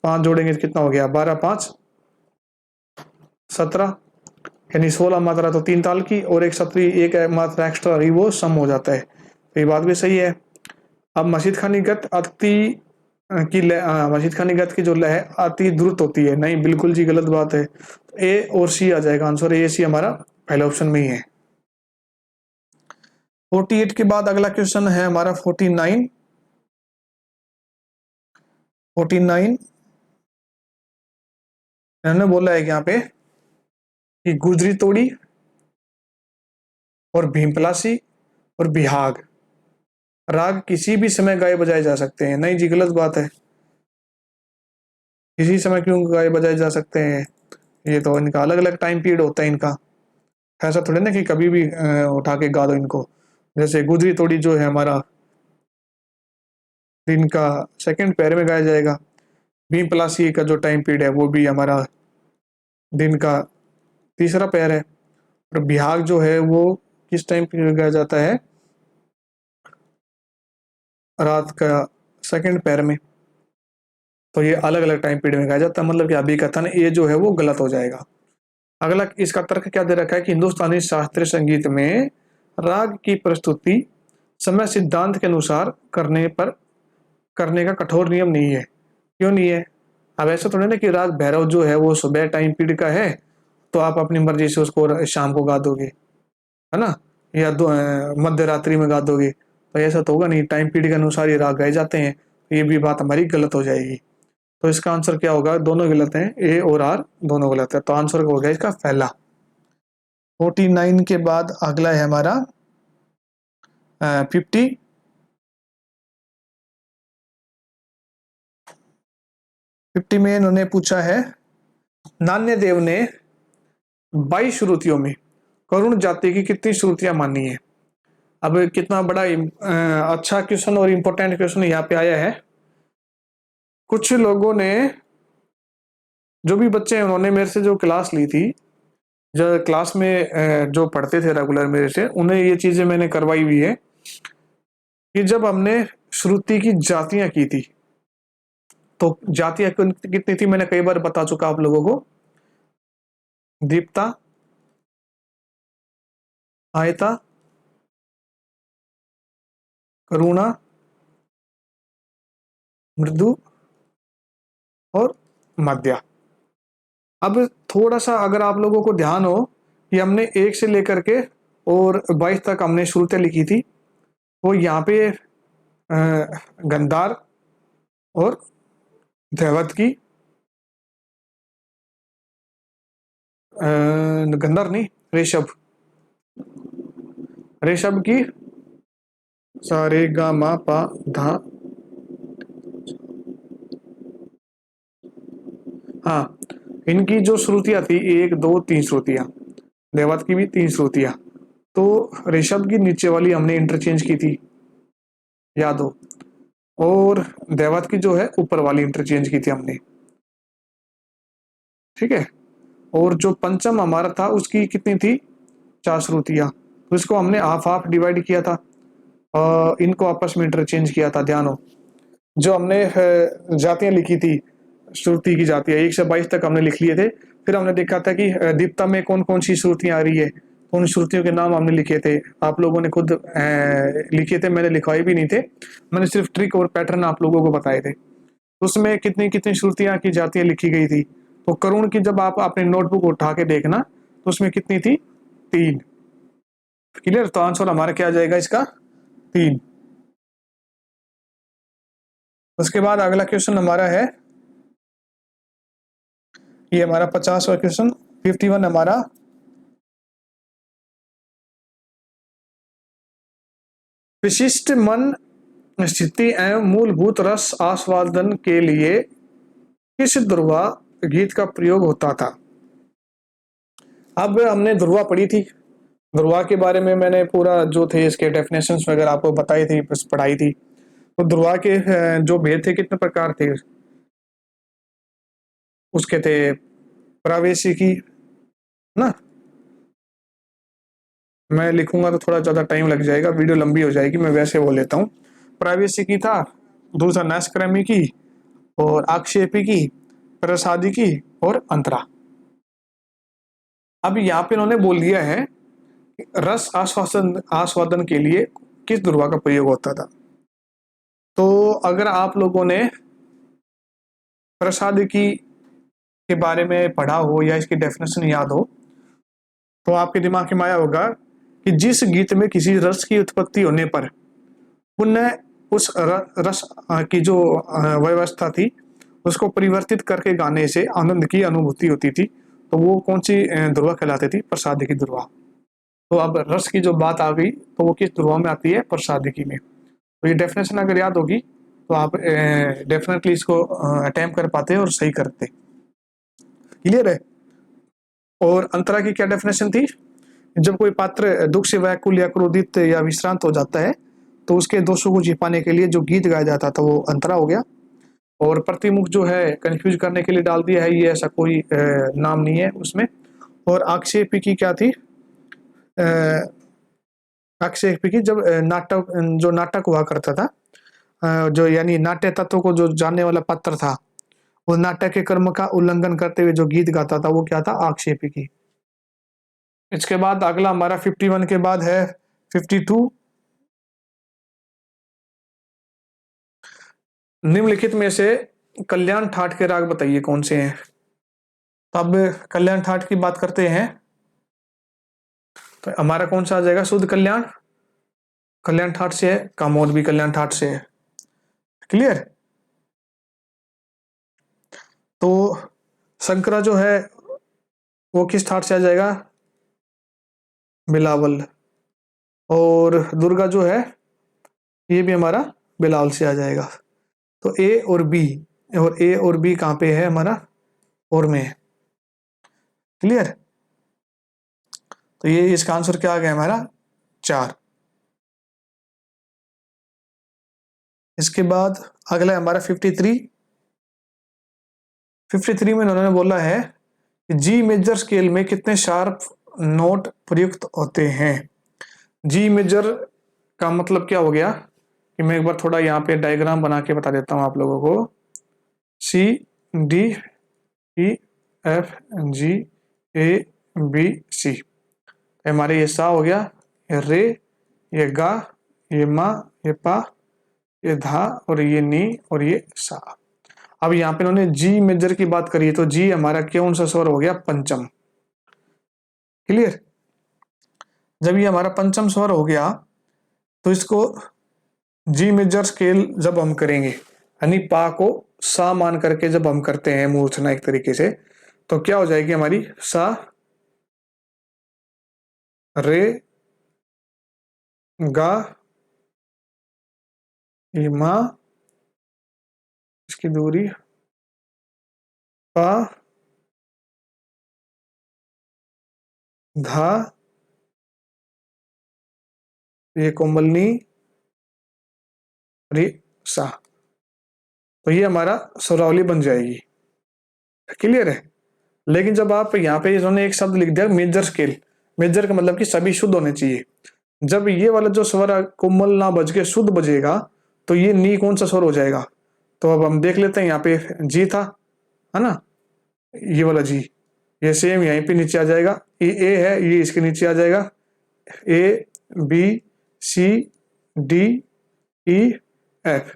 5 जोड़ेंगे तो कितना हो गया? 12 5 17, यानी 16 मात्रा तो 3 ताल की, और एक 17 एक मात्रा एक्स्ट्रा रही, वो सम हो जाता है। तो ये बात भी सही है। अब मसीद खानी गत अति की लय, मसीद खानी गत की जो लय है अति द्रुत होती है। नहीं, बिल्कुल जी गलत बात है। ए और सी आ जाएगा आंसर। ए सी हमारा पहले ऑप्शन में ही है। 48 के बाद अगला क्वेश्चन है हमारा 49। 49 इन्होंने बोला है यहाँ पे कि गुजरी तोड़ी और भीमपलासी और बिहाग राग किसी भी समय गाए बजाए जा सकते हैं। नहीं जी, गलत बात है। किसी समय क्यों गाए बजाए जा सकते हैं? ये तो इनका अलग अलग टाइम पीरियड होता है इनका। ऐसा थोड़ी ना कि कभी भी उठा के गा दो इनको। जैसे गुजरी तोड़ी जो है हमारा दिन का सेकंड पैर में गाया जाएगा। भीम पलासी का जो टाइम पीरियड है वो भी हमारा दिन का तीसरा पैर है। और बिहाग जो है वो किस टाइम पीरियड गाया जाता है? रात का सेकंड पैर में। तो ये अलग अलग टाइम पीरियड में गाया जाता है, मतलब कि अभी कथन ये जो है वो गलत हो जाएगा। अगला इसका तर्क क्या दे रखा है कि हिंदुस्तानी शास्त्रीय संगीत में राग की प्रस्तुति समय सिद्धांत के अनुसार करने का कठोर नियम नहीं है। क्यों नहीं है? अब ऐसा थोड़ी ना कि राग भैरव जो है वो सुबह टाइम पीरियड का है, तो आप अपनी मर्जी से उसको शाम को गा दोगे, है ना, या मध्य रात्रि में गा दोगे। तो ऐसा तो होगा नहीं, टाइम पीरियड के अनुसार ये राग गाए जाते हैं। तो ये भी बात हमारी गलत हो जाएगी। तो इसका आंसर क्या होगा? दोनों गलत हैं, ए और आर दोनों गलत है। तो आंसर हो गया इसका पहला। 49 के बाद अगला है हमारा 50। 50 में इन्होंने पूछा है नान्य देव ने 22 श्रुतियों में करुण जाति की कितनी श्रुतियां मानी है? अब कितना बड़ा अच्छा क्वेश्चन और इंपॉर्टेंट क्वेश्चन यहाँ पे आया है। कुछ लोगों ने, जो भी बच्चे हैं, उन्होंने मेरे से जो क्लास ली थी, जो क्लास में जो पढ़ते थे रेगुलर मेरे से, उन्हें ये चीजें मैंने करवाई हुई है कि जब हमने श्रुति की जातियां की थी, तो जातियां कितनी थी मैंने कई बार बता चुका आप लोगों को। दीप्ता, आयता, करुणा, मृदु और मध्या। अब थोड़ा सा अगर आप लोगों को ध्यान हो कि हमने 1 से लेकर के और 22 तक हमने श्रुतियां लिखी थी, वो यहाँ पे गंधार और दैवत की, गंधार नहीं, ऋषभ, ऋषभ की सा रे गा मा पा धा, हाँ, इनकी जो श्रुतियां थी, एक दो तीन श्रुतियां, देवत की भी तीन श्रुतियां। तो ऋषभ की नीचे वाली हमने इंटरचेंज की थी, याद हो, और देवत की जो है ऊपर वाली इंटरचेंज की थी हमने, ठीक है। और जो पंचम हमारा था उसकी कितनी थी, चार श्रुतियां, तो इसको हमने हाफ हाफ डिवाइड किया था, इनको आपस में इंटरचेंज किया था, ध्यान हो। जो हमने जातियां लिखी थी, श्रुति की जातियां 1 से 22 तक हमने लिख लिए थे। फिर हमने देखा था कि दीप्ता में कौन कौन सी श्रुतियां आ रही है, तो उन श्रुतियों के नाम हमने लिखे थे, आप लोगों ने खुद लिखे थे, मैंने लिखवाए भी नहीं थे, मैंने सिर्फ ट्रिक और पैटर्न आप लोगों को बताए थे। तो उसमें कितनी कितनी श्रुतियां की जातियां लिखी गई थी। तो करुण की जब आप अपने नोटबुक उठा के देखना, तो उसमें कितनी थी, 3। क्लियर, तो आंसर हमारा क्या आ जाएगा इसका, 3। उसके बाद अगला क्वेश्चन हमारा है, ये हमारा 50वां क्वेश्चन, 51 हमारा, विशिष्ट मन स्थिति एवं मूलभूत रस आस्वादन के लिए किस ध्रुवा गीत का प्रयोग होता था। अब हमने ध्रुवा पढ़ी थी, ध्रुवा के बारे में मैंने पूरा जो थे इसके डेफिनेशंस वगैरह आपको बताई थी, बस पढ़ाई थी। तो ध्रुवा के जो भेद थे, कितने प्रकार थे उसके, थे प्रावेशिकी ना, मैं लिखूंगा तो थोड़ा ज्यादा टाइम लग जाएगा, वीडियो लंबी हो जाएगी, मैं वैसे बोल लेता हूँ। प्रावेशिकी था, दूसरा नैस्क्रमी की, और आक्षेपी की, प्रसादी की, और अंतरा। अब यहाँ पे इन्होंने बोल दिया है कि रस आस्वादन आस्वादन के लिए किस ध्रुवा का प्रयोग होता था। तो अगर आप लोगों ने प्रसादिकी के बारे में पढ़ा हो या इसकी डेफिनेशन याद हो, तो आपके दिमाग में आया होगा कि जिस गीत में किसी रस की उत्पत्ति होने पर पुनः उस रस की जो व्यवस्था थी उसको परिवर्तित करके गाने से आनंद की अनुभूति होती थी, तो वो कौन सी ध्रुवा कहलाती थी, प्रसादिकी ध्रुवा। तो अब रस की जो बात आ गई, तो वो किस ध्रुवा में आती है, प्रसादिकी में। तो ये डेफिनेशन अगर याद होगी तो आप डेफिनेटली इसको अटेम्प्ट कर पाते और सही करते। क्लियर है। और अंतरा की क्या डेफिनेशन थी, जब कोई पात्र दुख से व्याकुल या क्रोधित या विश्रांत हो जाता है, तो उसके दोषों को छिपाने के लिए जो गीत गाया जाता था वो अंतरा हो गया। और प्रतिमुख जो है कंफ्यूज करने के लिए डाल दिया है, ये ऐसा कोई नाम नहीं है उसमें। और आक्षेपी की क्या थी, आक्षेपी की जब नाटक, जो नाटक हुआ करता था, जो यानी नाट्य तत्व को जो जानने वाला पात्र था, उस नाटक के कर्म का उल्लंघन करते हुए जो गीत गाता था, वो क्या था, आक्षेपी की। इसके बाद अगला हमारा 51 के बाद है 52, निम्नलिखित में से कल्याण ठाट के राग बताइए कौन से हैं। तो अब कल्याण ठाट की बात करते हैं, तो हमारा कौन सा आ जाएगा, शुद्ध कल्याण, कल्याण ठाट से है, कामोद भी कल्याण ठाट से है। क्लियर। तो शंकरा जो है वो किस ठाट से आ जाएगा, बिलावल। और दुर्गा जो है ये भी हमारा बिलावल से आ जाएगा। तो ए और बी, और ए और बी कहाँ पे है हमारा, और में है। क्लियर। तो ये इसका आंसर क्या आ गया हमारा, 4। इसके बाद अगला है हमारा 53। 53 में उन्होंने बोला है कि जी मेजर स्केल में कितने शार्प नोट प्रयुक्त होते हैं। जी मेजर का मतलब क्या हो गया, कि मैं एक बार थोड़ा यहाँ पे डायग्राम बना के बता देता हूँ आप लोगों को। C D E F G A B C, हमारे ये सा हो गया, ये रे, ये गा, ये मा, ये पा, ये धा, और ये नी, और ये सा। अब यहाँ पे इन्होंने जी मेजर की बात करी है, तो जी हमारा कौन सा स्वर हो गया, पंचम। क्लियर। जब ये हमारा पंचम स्वर हो गया, तो इसको जी मेजर स्केल जब हम करेंगे यानी पा को सा मान करके जब हम करते हैं मूर्छना एक तरीके से, तो क्या हो जाएगी हमारी सा रे गा ये मा, इसकी दूरी पा धा, ये कोमलनी रे सा। तो ये हमारा स्वरावली बन जाएगी। क्लियर है। लेकिन जब आप यहाँ पे इन्होंने एक शब्द लिख दिया मेजर स्केल, मेजर का मतलब कि सभी शुद्ध होने चाहिए। जब ये वाला जो स्वर कोमल ना बज के शुद्ध बजेगा तो ये नी कौन सा स्वर हो जाएगा। तो अब हम देख लेते हैं यहाँ पे जी था, है ना, ये वाला जी, ये सेम यहीं पे नीचे आ जाएगा। ये ए है, ये इसके नीचे आ जाएगा। A B C D E F.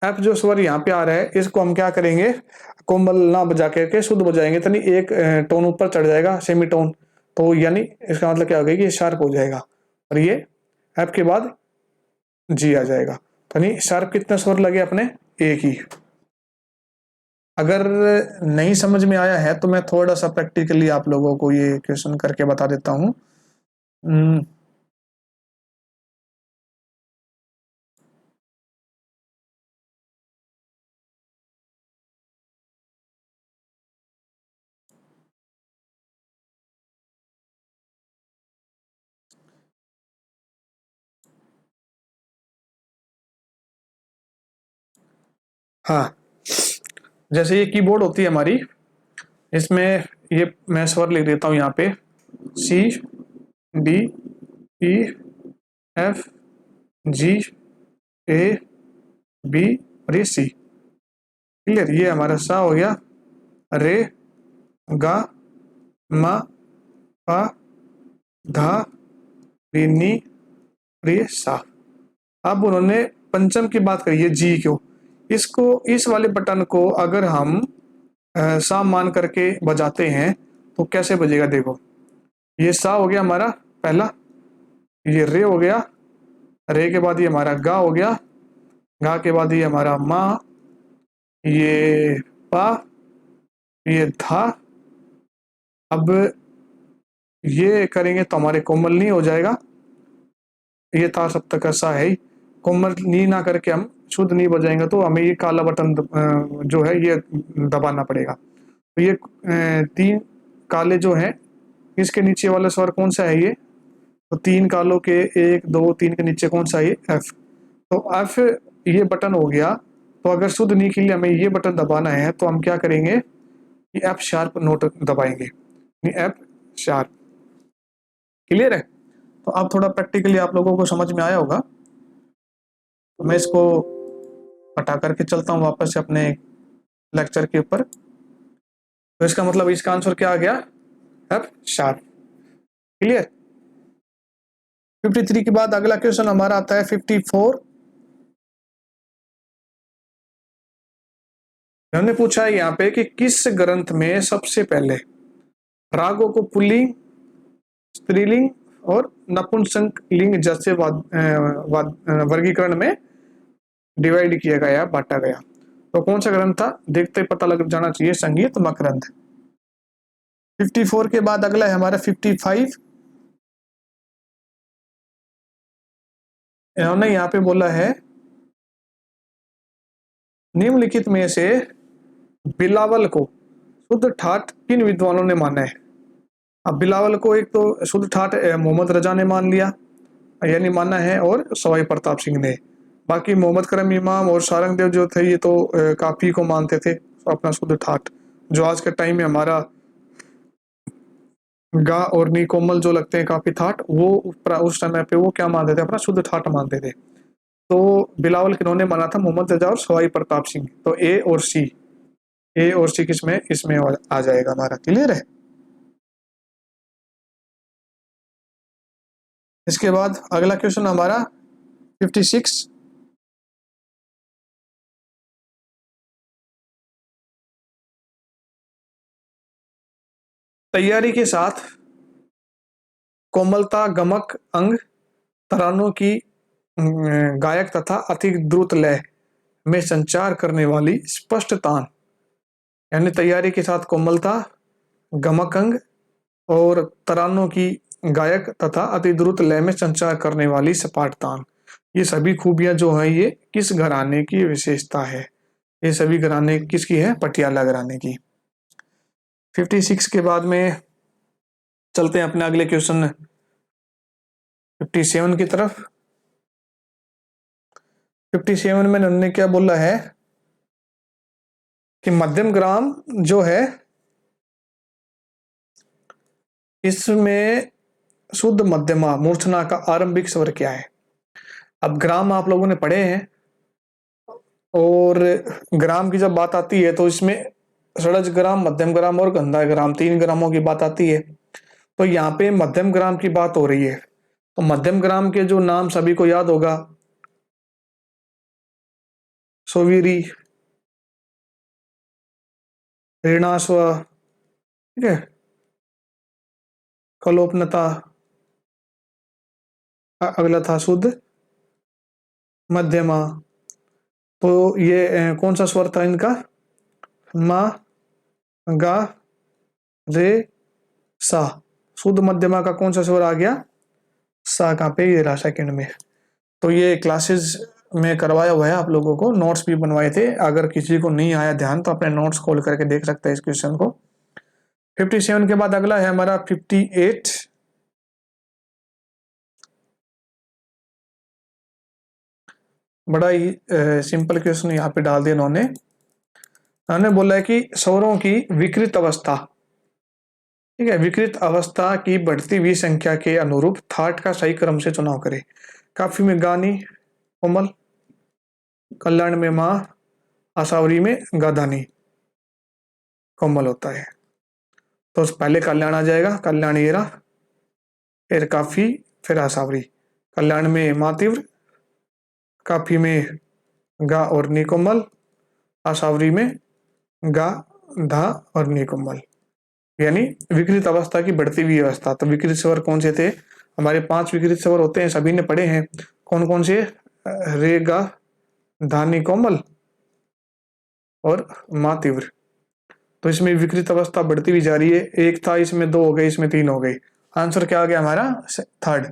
F जो स्वर यहाँ पे आ रहा है इसको हम क्या करेंगे, कोमल ना बजा करके शुद्ध बजाएंगे तो नहीं एक टोन ऊपर चढ़ जाएगा सेमी टोन, तो यानी इसका मतलब क्या हो गया कि ये शार्प हो जाएगा और ये एफ के बाद जी आ जाएगा। तो नहीं शार्प कितने स्वर लगे अपने, एक ही। अगर नहीं समझ में आया है तो मैं थोड़ा सा प्रैक्टिकली आप लोगों को ये क्वेश्चन करके बता देता हूँ। हाँ, जैसे ये कीबोर्ड होती है हमारी, इसमें ये मैं स्वर लिख देता हूँ यहाँ पे C D E F G A B और ये सी। क्लियर, ये हमारा सा हो गया, रे गा मा पा धा रे नी रे सा। अब उन्होंने पंचम की बात करी है जी क्यों, इसको इस वाले बटन को अगर हम सा मान करके बजाते हैं तो कैसे बजेगा देखो। ये सा हो गया हमारा पहला, ये रे हो गया, रे के बाद ये हमारा गा हो गया, गा के बाद ये हमारा मा, ये पा, ये था। अब ये करेंगे तो हमारे कोमल नहीं हो जाएगा, ये था सब तक ऐसा है ही। कोमल नी ना करके हम शुद्ध नहीं बजाएंगे तो हमें ये काला बटन जो है ये दबाना पड़ेगा। तो ये तीन काले जो हैं, इसके नीचे वाला स्वर कौन सा है ये, तो तीन कालों के एक दो तीन के नीचे कौन सा है ये एफ। तो एफ ये बटन हो गया। तो अगर शुद्ध नी के लिए हमें ये बटन दबाना है तो हम क्या करेंगे, ये एफ शार्प नोट दबाएंगे, एफ शार्प। क्लियर है। तो अब थोड़ा प्रैक्टिकली आप लोगों को समझ में आया होगा, तो मैं इसको हटा करके चलता हूँ वापस से अपने लेक्चर के ऊपर। तो इसका मतलब इसका आंसर क्या आ गया, एफ शार्प। क्लियर। 53 के बाद अगला क्वेश्चन हमारा आता है 54। हमने पूछा है यहाँ पे कि किस ग्रंथ में सबसे पहले रागों को पुल्लिंग स्त्रीलिंग और नपुंसक लिंग जैसे वर्गीकरण में डिवाइड किया गया, बांटा गया। तो कौन सा ग्रंथ था, देखते ही पता लग जाना चाहिए, संगीत मकरंद। 54 के बाद अगला है हमारा 55। इन्होंने यहाँ पे बोला है निम्नलिखित में से बिलावल को शुद्ध ठाठ किन विद्वानों ने माना है। अब बिलावल को एक तो शुद्ध ठाठ मोहम्मद रजा ने मान लिया, यानी माना है, और सवाई प्रताप सिंह ने। बाकी मोहम्मद करम इमाम और सारंगदेव जो थे ये तो काफी को मानते थे अपना शुद्ध ठाठ। जो आज के टाइम में हमारा गा और नी कोमल जो लगते हैं काफी ठाठ, वो उस समय पे वो क्या मानते थे, अपना शुद्ध ठाठ मानते थे। तो बिलावल किन्होंने माना था, मोहम्मद रजा और सवाई प्रताप सिंह। तो ए और सी, ए और सी किसमें, इसमें आ जाएगा हमारा। क्लियर है। इसके बाद अगला क्वेश्चन हमारा 56। तैयारी के साथ कोमलता गमक अंग तरानों की गायक तथा अति द्रुत लय में संचार करने वाली स्पष्ट तान, यानी तैयारी के साथ कोमलता, गमक अंग और तरानों की गायक तथा अति द्रुत लय में संचार करने वाली सपाट तान, ये सभी खूबियां जो है ये किस घराने की विशेषता है? ये सभी घराने किसकी है? पटियाला घराने की। 56 के बाद में चलते हैं अपने अगले क्वेश्चन 57 की तरफ। 57 में उन्होंने क्या बोला है कि मध्यम ग्राम जो है इसमें शुद्ध मध्यमा मूर्छना का आरंभिक स्वर क्या है? अब ग्राम आप लोगों ने पढ़े हैं, और ग्राम की जब बात आती है तो इसमें षडज ग्राम, मध्यम ग्राम और गंधा ग्राम, 3 ग्रामों की बात आती है। तो यहाँ पे मध्यम ग्राम की बात हो रही है, तो मध्यम ग्राम के जो नाम सभी को याद होगा, सोवीरी, ऋणास्व, ठीक है, कलोपनता, अगला था शुद्ध मध्यमा। तो ये कौन सा स्वर था इनका? मा, गा, रे, सा। शुद्ध मध्यमा का कौन सा स्वर आ गया? सा। कहाँ पे? ये रहा सेकंड में। तो ये क्लासेस में करवाया हुआ है, आप लोगों को नोट्स भी बनवाए थे। अगर किसी को नहीं आया ध्यान तो अपने नोट्स खोल करके देख सकते हैं इस क्वेश्चन को। 57 के बाद अगला है हमारा 58। बड़ा ही सिंपल क्वेश्चन यहाँ पे डाल दिया उन्होंने बोला है कि स्वरों की विकृत अवस्था, ठीक है, विकृत अवस्था की बढ़ती हुई संख्या के अनुरूप थाट का सही क्रम से चुनाव करें। काफी में गानी कोमल, कल्याण में माँ, आसावरी में गाधानी कोमल होता है। तो पहले कल्याण आ जाएगा, कल्याण ये रहा, फिर काफी, फिर आसावरी। कल्याण में माँ तीव्र, काफी में गा और नी कोमल, आसावरी में गा, धा और नी कोमल, यानी विकृत अवस्था की बढ़ती हुई अवस्था। तो विकृत स्वर कौन से थे? हमारे 5 विकृत स्वर होते हैं, सभी ने पढ़े हैं। कौन कौन से? रे, गा, धा, नी कोमल और माँ तीव्र। तो इसमें विकृत अवस्था बढ़ती हुई जा रही है। एक था, इसमें 2 हो गए, इसमें 3 हो गई। आंसर क्या आ गया हमारा? थर्ड।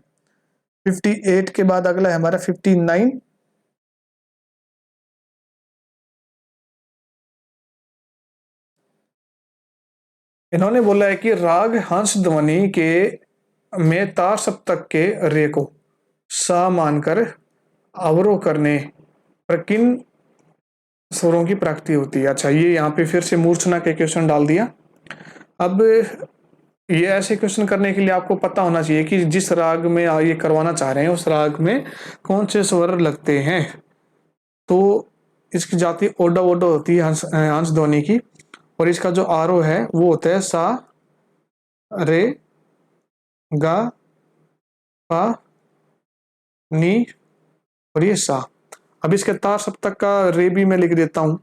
58 के बाद अगला है हमारा 59। इन्होंने बोला है कि राग हंस ध्वनि के में तार सप्तक के रे को सा मानकर अवरोह करने पर किन स्वरों की प्राप्ति होती है? अच्छा, ये यहाँ पे फिर से मूर्छना के क्वेश्चन डाल दिया। अब ये ऐसे क्वेश्चन करने के लिए आपको पता होना चाहिए कि जिस राग में ये करवाना चाह रहे हैं उस राग में कौन से स्वर लगते हैं। तो इसकी जाति ओडा ओडा होती है, हंस ध्वनि की, और इसका जो आरोह है वो होता है सा, रे, गा, पा, नी और ये सा। अब इसके तार सप्तक का रे भी मैं लिख देता हूं।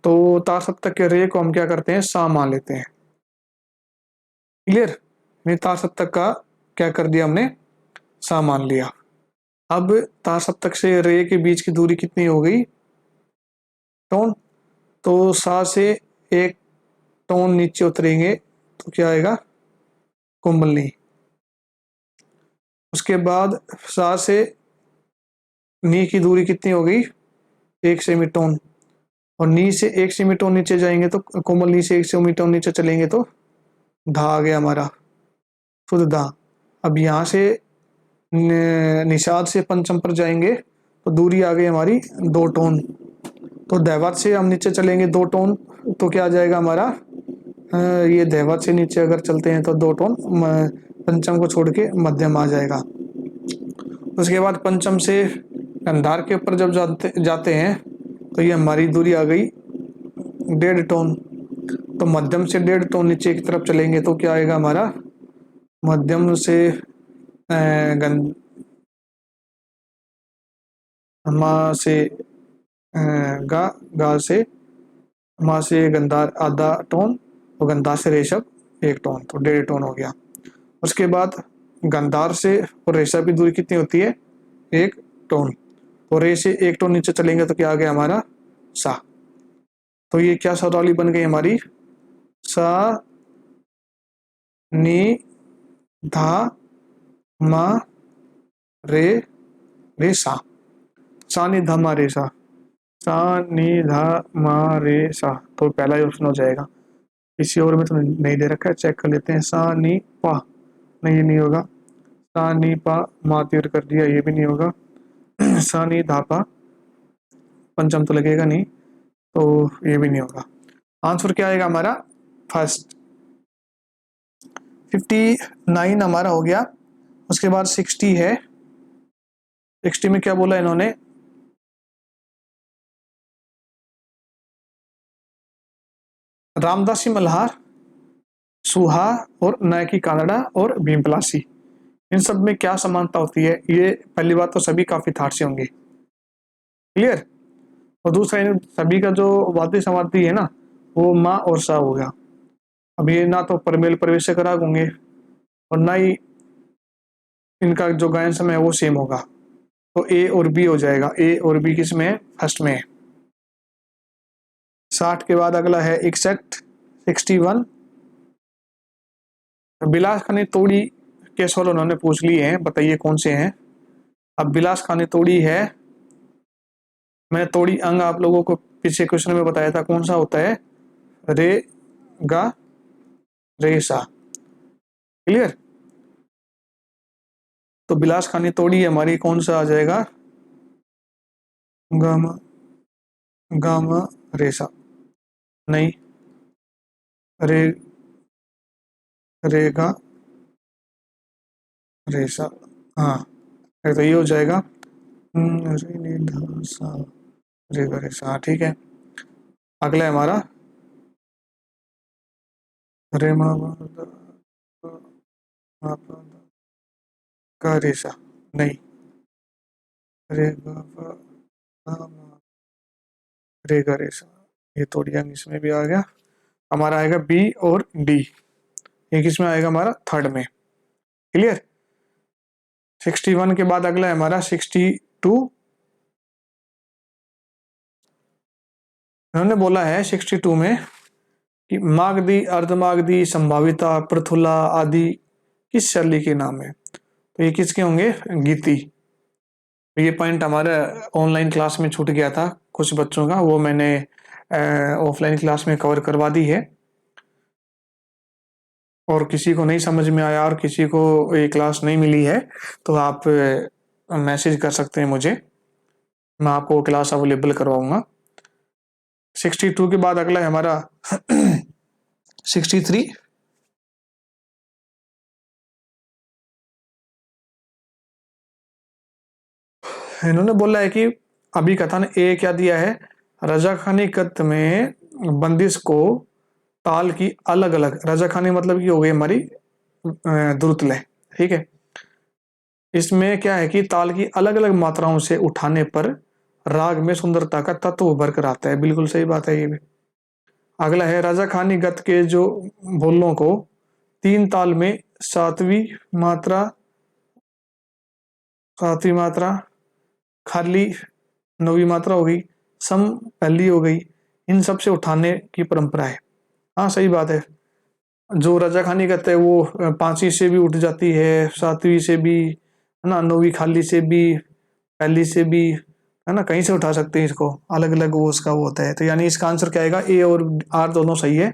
तो तार सप्तक के रे को हम क्या करते हैं? सा मान लेते हैं। क्लियर? नहीं, तार सप्तक का क्या कर दिया हमने? सा मान लिया। अब तार सप्तक से रे के बीच की दूरी कितनी हो गई? टोन। तो सा से एक टोन नीचे उतरेंगे तो क्या आएगा? कोमलनी। उसके बाद सा से नी की दूरी कितनी हो गई? 1 सेमीटोन। और नी से 1 सेमीटोन नीचे जाएंगे तो कोमल, नी से 1 सेमीटोन नीचे चलेंगे तो धा आ गया हमारा, शुद्ध धा। अब यहाँ से निषाद से पंचम पर जाएंगे तो दूरी आ गई हमारी 2 टोन। तो दैवत से हम नीचे चलेंगे 2 टोन तो क्या आ जाएगा हमारा? ये दैवत से नीचे अगर चलते हैं तो 2 टोन, पंचम को छोड़ के मध्यम आ जाएगा। उसके बाद पंचम से गंधार के ऊपर जब जाते हैं तो ये हमारी दूरी आ गई 1.5 टोन। तो मध्यम से 1.5 टोन नीचे की तरफ चलेंगे तो क्या आएगा हमारा? मध्यम से मा से गा, गा से माँ से गंधार आधा टोन, और गंधार से रेशब 1 टोन, तो 1.5 टोन हो गया। उसके बाद गंधार से और रेशब की दूरी कितनी होती है? 1 टोन, तो रे से एक टोन नीचे चलेंगे तो क्या आ गया हमारा सा। तो ये क्या शब्दावली बन गई हमारी, सा नी धा मा रे रे सा नी धा मा रे सा नी धा मा रे सा। तो पहला ही ऑप्शन हो जाएगा। किसी और में तो नहीं दे रखा है, चेक कर लेते हैं। सा नी पा, नहीं ये नहीं होगा। सा नी पा मा तीर कर दिया, ये भी नहीं होगा। सा नी धा पा पंचम तो लगेगा नहीं, तो ये भी नहीं होगा। आंसर क्या आएगा हमारा फर्स्ट। 59 हमारा हो गया। उसके बाद 60 है। 60 में क्या बोला इन्होंने, रामदासी मल्हार, सुहा और नायकी कानड़ा और भीमपलासी, इन सब में क्या समानता होती है। ये पहली बात तो सभी काफी थाट से होंगे, क्लियर। और दूसरा इन सभी का जो वाद्य समाप्ति है ना, वो माँ और सा हो गया। अब ये ना तो परमेल प्रवेशक राग होंगे और ना ही इनका जो गायन समय है वो सेम होगा। तो ए और बी हो जाएगा। ए और बी किस में है, फर्स्ट में है। 60 के बाद अगला है 61, 61। बिलास खानी तोड़ी के स्वर उन्होंने पूछ लिए हैं, बताइए कौन से हैं। अब बिलास खानी तोड़ी है, मैंने तोड़ी अंग आप लोगों को पिछले क्वेश्चन में बताया था कौन सा होता है, रे गा रे सा, क्लियर। तो बिलास खानी तोड़ी हमारी कौन सा आ जाएगा, गामा गामा रे सा, नहीं रे रे गा रे सा, हाँ तो ये हो जाएगा रे नी धा सा रे गा रे सा, हाँ ठीक है। अगला है हमारा रे मा मा दा मा पा दा गा रे सा, नहीं रे गा पा दा मा रे गा रे सा, ये थोड़ी अंग इसमें भी आ गया। हमारा आएगा बी और डी, ये किसमें आएगा हमारा थर्ड में, क्लियर। 61 के बाद अगला है हमारा 62। उन्होंने बोला है 62 में कि मागधी, अर्धमागधी, संभाविता, प्रथुला आदि किस शैली के नाम है। तो ये किसके होंगे, गीति। तो ये पॉइंट हमारे ऑनलाइन क्लास में छूट गया था कुछ बच्चों का, वो मैंने ऑफलाइन क्लास में कवर करवा दी है। और किसी को नहीं समझ में आया और किसी को ये क्लास नहीं मिली है तो आप मैसेज कर सकते हैं मुझे, मैं आपको क्लास अवेलेबल करवाऊंगा। 62 के बाद अगला है हमारा 63। इन्होंने बोला है कि अभी कथन ए क्या दिया है, रजाखानी कत में बंदिश को ताल की अलग अलग, रजाखानी मतलब की हो गई हमारी द्रुत लय, ठीक है। इसमें क्या है कि ताल की अलग अलग मात्राओं से उठाने पर राग में सुंदरता का तत्व उभर कर आता है, बिल्कुल सही बात है ये भी। अगला है रजाखानी गत के जो बोलों को तीन ताल में मात्रा सातवीं मात्रा, खाली नौवीं मात्रा हो गई, सम पहली हो गई, इन सब से उठाने की परंपरा है। हाँ सही बात है, जो रजाखानी कहते हैं वो पांचवी से भी उठ जाती है, सातवीं से भी है ना, नौवीं खाली से भी, पहली से भी, है ना, कहीं से उठा सकते हैं इसको, अलग अलग वो उसका वो होता है। तो यानी इसका आंसर क्या आएगा, ए और आर दोनों सही है,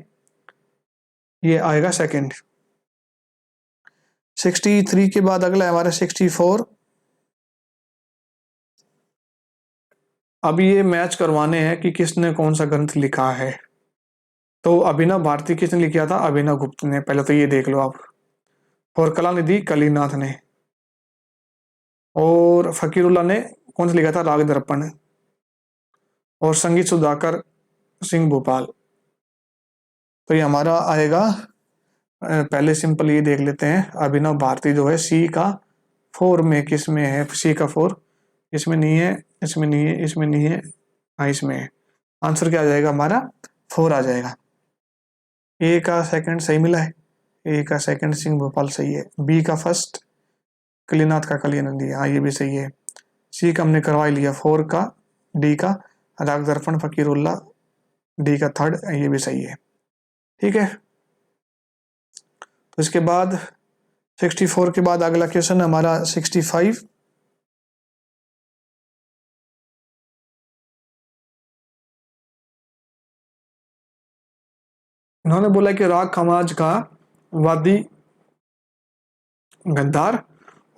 ये आएगा सेकंड। 63 के बाद अगला है हमारा 64। अभी ये मैच करवाने हैं कि किसने कौन सा ग्रंथ लिखा है। तो अभिनव भारती किसने लिखा था, अभिनव गुप्त ने, पहले तो ये देख लो आप। और कलानिधि कलीनाथ ने। और फकीरुल्लाह ने कौन सा लिखा था, राग दर्पण। और संगीत सुधाकर सिंह भोपाल। तो ये हमारा आएगा, पहले सिंपल ये देख लेते हैं, अभिनव भारती जो है सी का 4 में किस में है, सी का 4, इसमें नहीं है, इसमें नहीं है, इसमें नहीं है, हाँ इसमें है। आंसर क्या आ जाएगा हमारा 4 आ जाएगा। ए का सेकंड सही मिला है, ए का सेकंड सिंह भोपाल सही है, बी का फर्स्ट कलीनाथ का कलियानंदी, हाँ ये भी सही है। सी का हमने करवा ही लिया, 4 का, डी का, राग दर्पण फकीरुल्ला, डी का थर्ड, ये भी सही है। ठीक है, तो इसके बाद 64 के बाद अगला क्वेश्चन हमारा 65। इन्होंने बोला कि राग खमाज का वादी गद्दार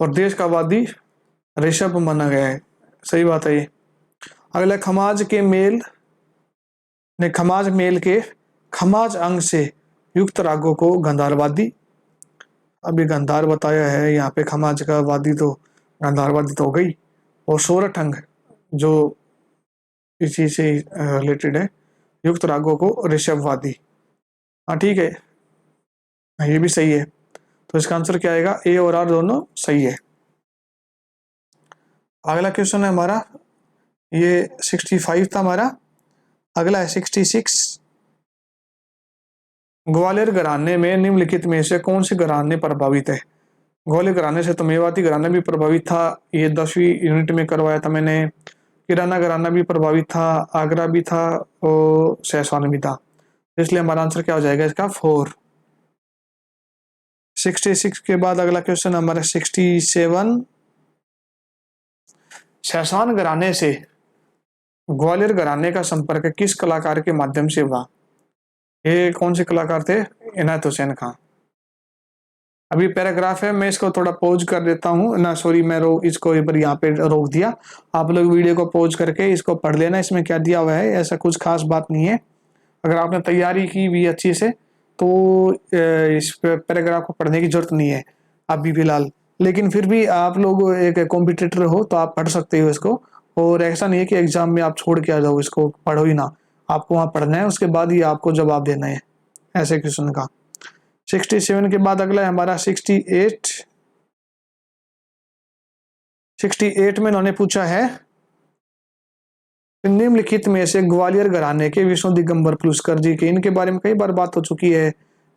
और देश का वादी ऋषभ माना गया है। सही बात है ये। अगला, खमाज मेल के खमाज अंग से युक्त रागों को गंधारवादी। अभी गंधार बताया है, यहाँ पे खमाज का वादी तो गंधारवादी तो हो गई। और सोरठ अंग जो इसी से रिलेटेड है, युक्त रागों को ऋषभवादी। हाँ ठीक है, हाँ, ये भी सही है। तो इसका आंसर क्या आएगा, ए और आर दोनों सही है। अगला क्वेश्चन है हमारा, ये 65 था हमारा। अगला है 66। ग्वालियर घराने में निम्नलिखित में से कौन से घराने प्रभावित है। ग्वालियर घराने से तो मेवाती घराना भी प्रभावित था, ये 10वीं यूनिट में करवाया था मैंने। किराना घराना भी प्रभावित था, आगरा भी था और सहसवान भी था। इसलिए हमारा आंसर क्या हो जाएगा इसका, 4। 66 के बाद अगला क्वेश्चन हमारा 67। सहसान घराने से ग्वालियर घराने का संपर्क किस कलाकार के माध्यम से हुआ। ये कौन से कलाकार थे, इनायत हुसैन खां। अभी पैराग्राफ है, मैं इसको थोड़ा पॉज कर देता हूँ ना, सॉरी मैं इसको एक बार यहाँ पे रोक दिया। आप लोग वीडियो को पॉज करके इसको पढ़ लेना, इसमें क्या दिया हुआ है, ऐसा कुछ खास बात नहीं है। अगर आपने तैयारी की भी अच्छी से तो इस पैराग्राफ को पढ़ने की जरूरत नहीं है अभी फिलहाल। लेकिन फिर भी आप लोग एक कॉम्पिटिटर हो तो आप पढ़ सकते हो इसको। और ऐसा नहीं है कि एग्जाम में आप छोड़ के आ जाओ, इसको पढ़ो ही ना, आपको वहाँ पढ़ना है, उसके बाद ही आपको जवाब देना है ऐसे क्वेश्चन का। 67 के बाद अगला है हमारा 68। 68 में इन्होंने पूछा है, निम्नलिखित में से ग्वालियर घराने के विष्णु दिगंबर पुरस्कार जी के, इनके बारे में कई बार बात हो चुकी है।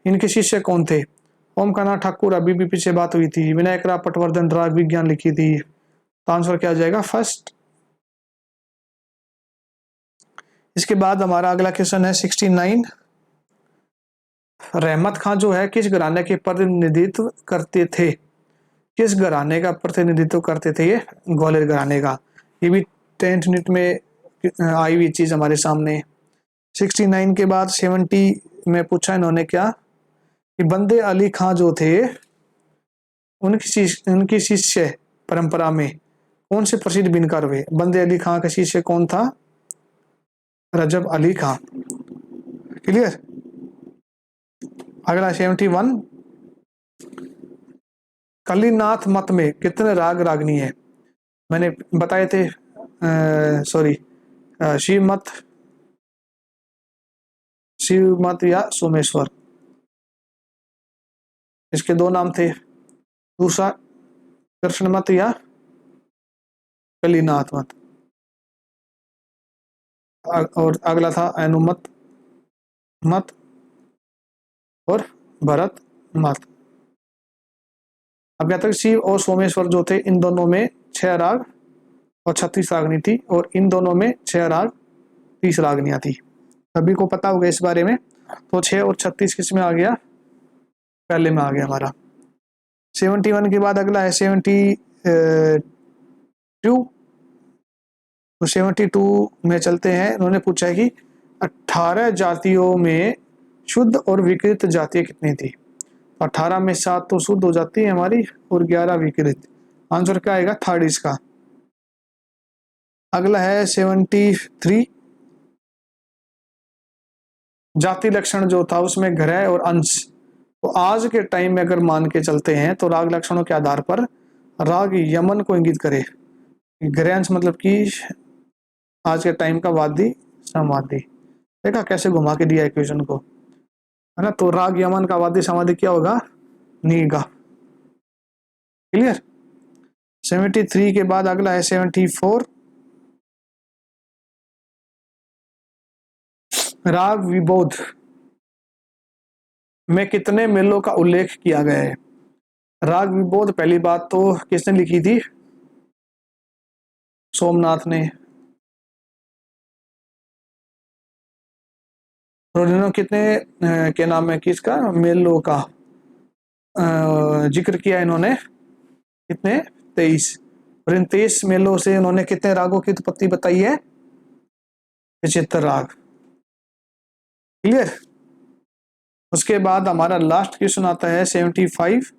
इनके शिष्य कौन थे। ओमकानाथ ठाकुर, अभी भी पीछे बात हुई थी। विनायक राव पटवर्धन, राग विज्ञान लिखी थी। तो आंसर क्या आ जाएगा, फर्स्ट। इसके बाद हमारा अगला क्वेश्चन है 69। रहमत खां जो है किस घराने के प्रतिनिधित्व करते थे। किस घराने का प्रतिनिधित्व करते थे ये, ग्वालियर घराने का। ये भी 10th यूनिट में आई हुई चीज हमारे सामने। 69 के बाद 70 में पूछा इन्होंने क्या, कि बंदे अली खां जो थे उनकी शिष्य परंपरा में कौन से प्रसिद्ध बिनकर हुए। बंदे अली खां का शिष्य कौन था, रजब अली खां। क्लियर। अगला 71। कलीनाथ मत में कितने राग रागनी है। मैंने बताए थे, सॉरी, शिव मत या सोमेश्वर, इसके दो नाम थे। दूसरा कृष्ण मत या कलीनाथ मत, और अगला था अनुमत मत और भरत मत। अब कहते हैं शिव और सोमेश्वर जो थे, इन दोनों में 6 राग और 36 रागनी थी, और इन दोनों में 6 राग 30 रागनियां थी। सभी को पता होगा इस बारे में। तो 6 और 36 किस में आ गया, पहले में आ गया हमारा। 71 के बाद अगला है 72। तो 72 में चलते हैं। उन्होंने पूछा है कि 18 जातियों में शुद्ध और विकृत जातियां कितनी थी। 18 में 7 तो शुद्ध हो जाती है हमारी और 11 विकृत। आंसर क्या आएगा, थर्ड इसका। अगला है 73। जाति लक्षण जो था उसमें ग्रह और अंश। तो आज के टाइम में अगर मान के चलते हैं तो राग लक्षणों के आधार पर राग यमन को इंगित करे। ग्रह अंश मतलब कि आज के टाइम का वादी समाधि। देखा कैसे घुमा के दिया इक्वेशन को, है ना। तो राग यमन का वादी समाधि क्या होगा, नीगा। क्लियर। 73 के बाद अगला है 74। राग विबोध में कितने मेलों का उल्लेख किया गया है। राग विबोध पहली बात तो किसने लिखी थी, सोमनाथ ने। उन्होंने कितने क्या नाम है किसका मेलों का जिक्र किया इन्होंने, कितने 23, और इन 23 मेलों से उन्होंने कितने रागों की उत्पत्ति बताई है, 75 राग। क्लियर। उसके बाद हमारा लास्ट क्वेश्चन आता है 75।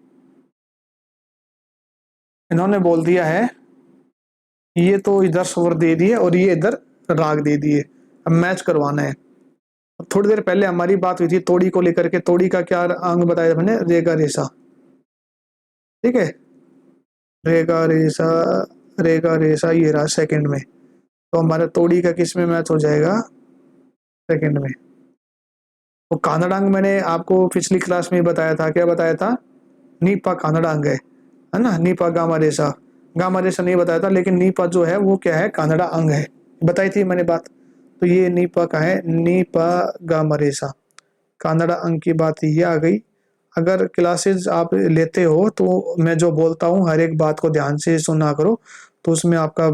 इन्होंने बोल दिया है ये तो इधर स्वर दे दिए और ये इधर राग दे दिए, अब मैच करवाना है। थोड़ी देर पहले हमारी बात हुई थी तोड़ी को लेकर के, तोड़ी का क्या अंग बताया था मैंने, रेगा रेसा। ठीक है, रेगा रेसा, रेगा रेसा ये रहा सेकंड में, तो हमारा तोड़ी का किस में मैच हो जाएगा, सेकंड में। वो कानड़ांग मैंने आपको पिछली क्लास में बताया था, क्या बताया था, नीपा कानड़ांग है ना, नीपा गामा रेसा, गामा रेसा नहीं बताया था, लेकिन नीपा जो है वो क्या है, कानड़ा अंग है, बताई थी मैंने बात। तो ये नीपा का है, नीपा गामा रेसा, कानड़ा अंग की बात ये आ गई। अगर क्लासेस आप लेते हो तो मैं जो बोलता हूँ हर एक बात को ध्यान से सुना करो, तो उसमें आपका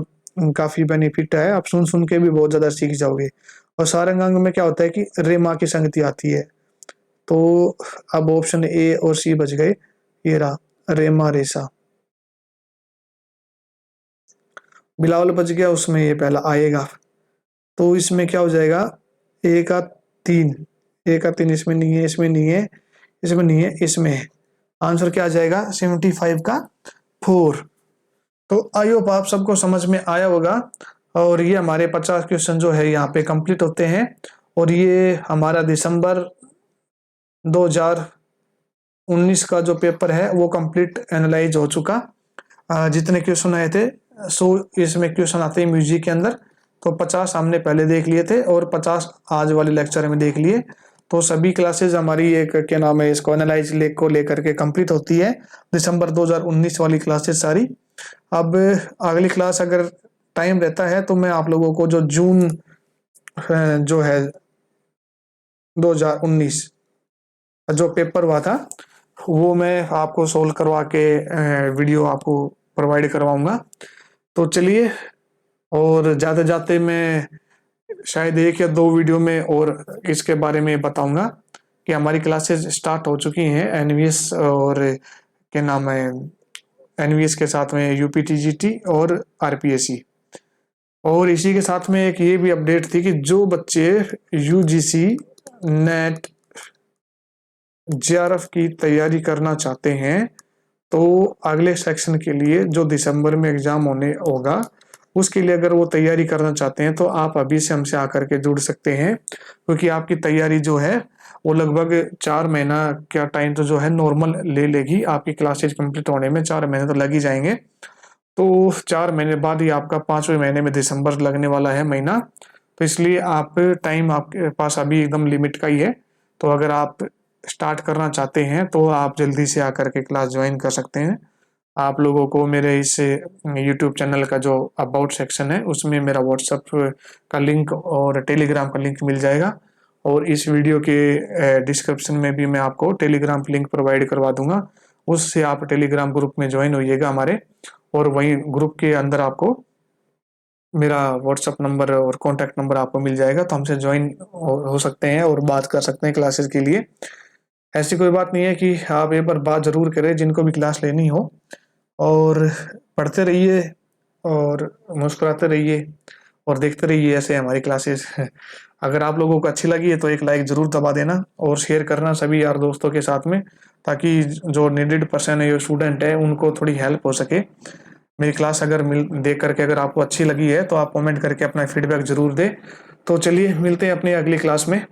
काफी बेनिफिट है, आप सुन सुन के भी बहुत ज्यादा सीख जाओगे। और सारंग अंग में क्या होता है कि रेमा की संगति आती है, तो अब ऑप्शन ए और सी बच गए, ये रहा रेमा रेसा। बिलावल बच गया, उसमें ये पहला आएगा, तो इसमें क्या हो जाएगा, ए का 3, ए का 3 इसमें नहीं है, इसमें नहीं है, इसमें नहीं है, इसमें है। आंसर क्या आ जाएगा 75 का 4। तो आई होप आप सबको समझ में आया होगा, और ये हमारे 50 क्वेश्चन जो है यहाँ पे कंप्लीट होते हैं, और ये हमारा दिसंबर 2019 का जो पेपर है वो कंप्लीट एनालाइज हो चुका। जितने क्वेश्चन आए थे 100 इसमें क्वेश्चन आते हैं म्यूजिक के अंदर, तो 50 हमने पहले देख लिए थे और 50 आज वाले लेक्चर में देख लिए। तो सभी क्लासेस हमारी एक क्या नाम है इसको एनालाइज को लेकर के कंप्लीट होती है, दिसंबर 2019 वाली क्लासेस सारी। अब अगली क्लास अगर टाइम रहता है तो मैं आप लोगों को जो जून जो है 2019 जो पेपर हुआ था वो मैं आपको सोल्व करवा के वीडियो आपको प्रोवाइड करवाऊंगा। तो चलिए, और जाते जाते मैं शायद 1 या 2 वीडियो में और इसके बारे में बताऊंगा कि हमारी क्लासेस स्टार्ट हो चुकी हैं एनवीएस और क्या नाम है एनवीएस के साथ में यूपीटीजीटी और आरपीएससी। और इसी के साथ में एक ये भी अपडेट थी कि जो बच्चे यूजीसी नेट जेआरएफ की तैयारी करना चाहते हैं तो अगले सेक्शन के लिए जो दिसंबर में एग्जाम होने होगा उसके लिए अगर वो तैयारी करना चाहते हैं तो आप अभी से हमसे आकर के जुड़ सकते हैं, क्योंकि आपकी तैयारी जो है वो लगभग 4 महीना का टाइम तो जो है नॉर्मल ले लेगी, आपकी क्लासेज कंप्लीट होने में 4 महीने तो लग ही जाएंगे। तो 4 महीने बाद ही आपका 5वें महीने में दिसंबर लगने वाला है महीना, तो इसलिए आप टाइम आपके पास अभी एकदम लिमिट का ही है। तो अगर आप स्टार्ट करना चाहते हैं तो आप जल्दी से आकर के क्लास ज्वाइन कर सकते हैं। आप लोगों को मेरे इस यूट्यूब चैनल का जो अबाउट सेक्शन है उसमें मेरा व्हाट्सएप का लिंक और टेलीग्राम का लिंक मिल जाएगा, और इस वीडियो के डिस्क्रिप्शन में भी मैं आपको टेलीग्राम लिंक प्रोवाइड करवा दूंगा, उससे आप टेलीग्राम ग्रुप में ज्वाइन होइएगा हमारे, और वहीं ग्रुप के अंदर आपको मेरा व्हाट्सएप नंबर और कॉन्टैक्ट नंबर आपको मिल जाएगा, तो हमसे ज्वाइन हो सकते हैं और बात कर सकते हैं क्लासेस के लिए। ऐसी कोई बात नहीं है कि आप एक बार बात जरूर करें जिनको भी क्लास लेनी हो, और पढ़ते रहिए और मुस्कुराते रहिए और देखते रहिए ऐसे हमारी क्लासेस। अगर आप लोगों को अच्छी लगी है तो एक लाइक जरूर दबा देना और शेयर करना सभी यार दोस्तों के साथ में, ताकि जो नीडेड पर्सन है, जो स्टूडेंट है, उनको थोड़ी हेल्प हो सके। मेरी क्लास अगर देख करके अगर आपको अच्छी लगी है तो आप कमेंट करके अपना फीडबैक जरूर दें। तो चलिए मिलते हैं अपनी अगली क्लास में।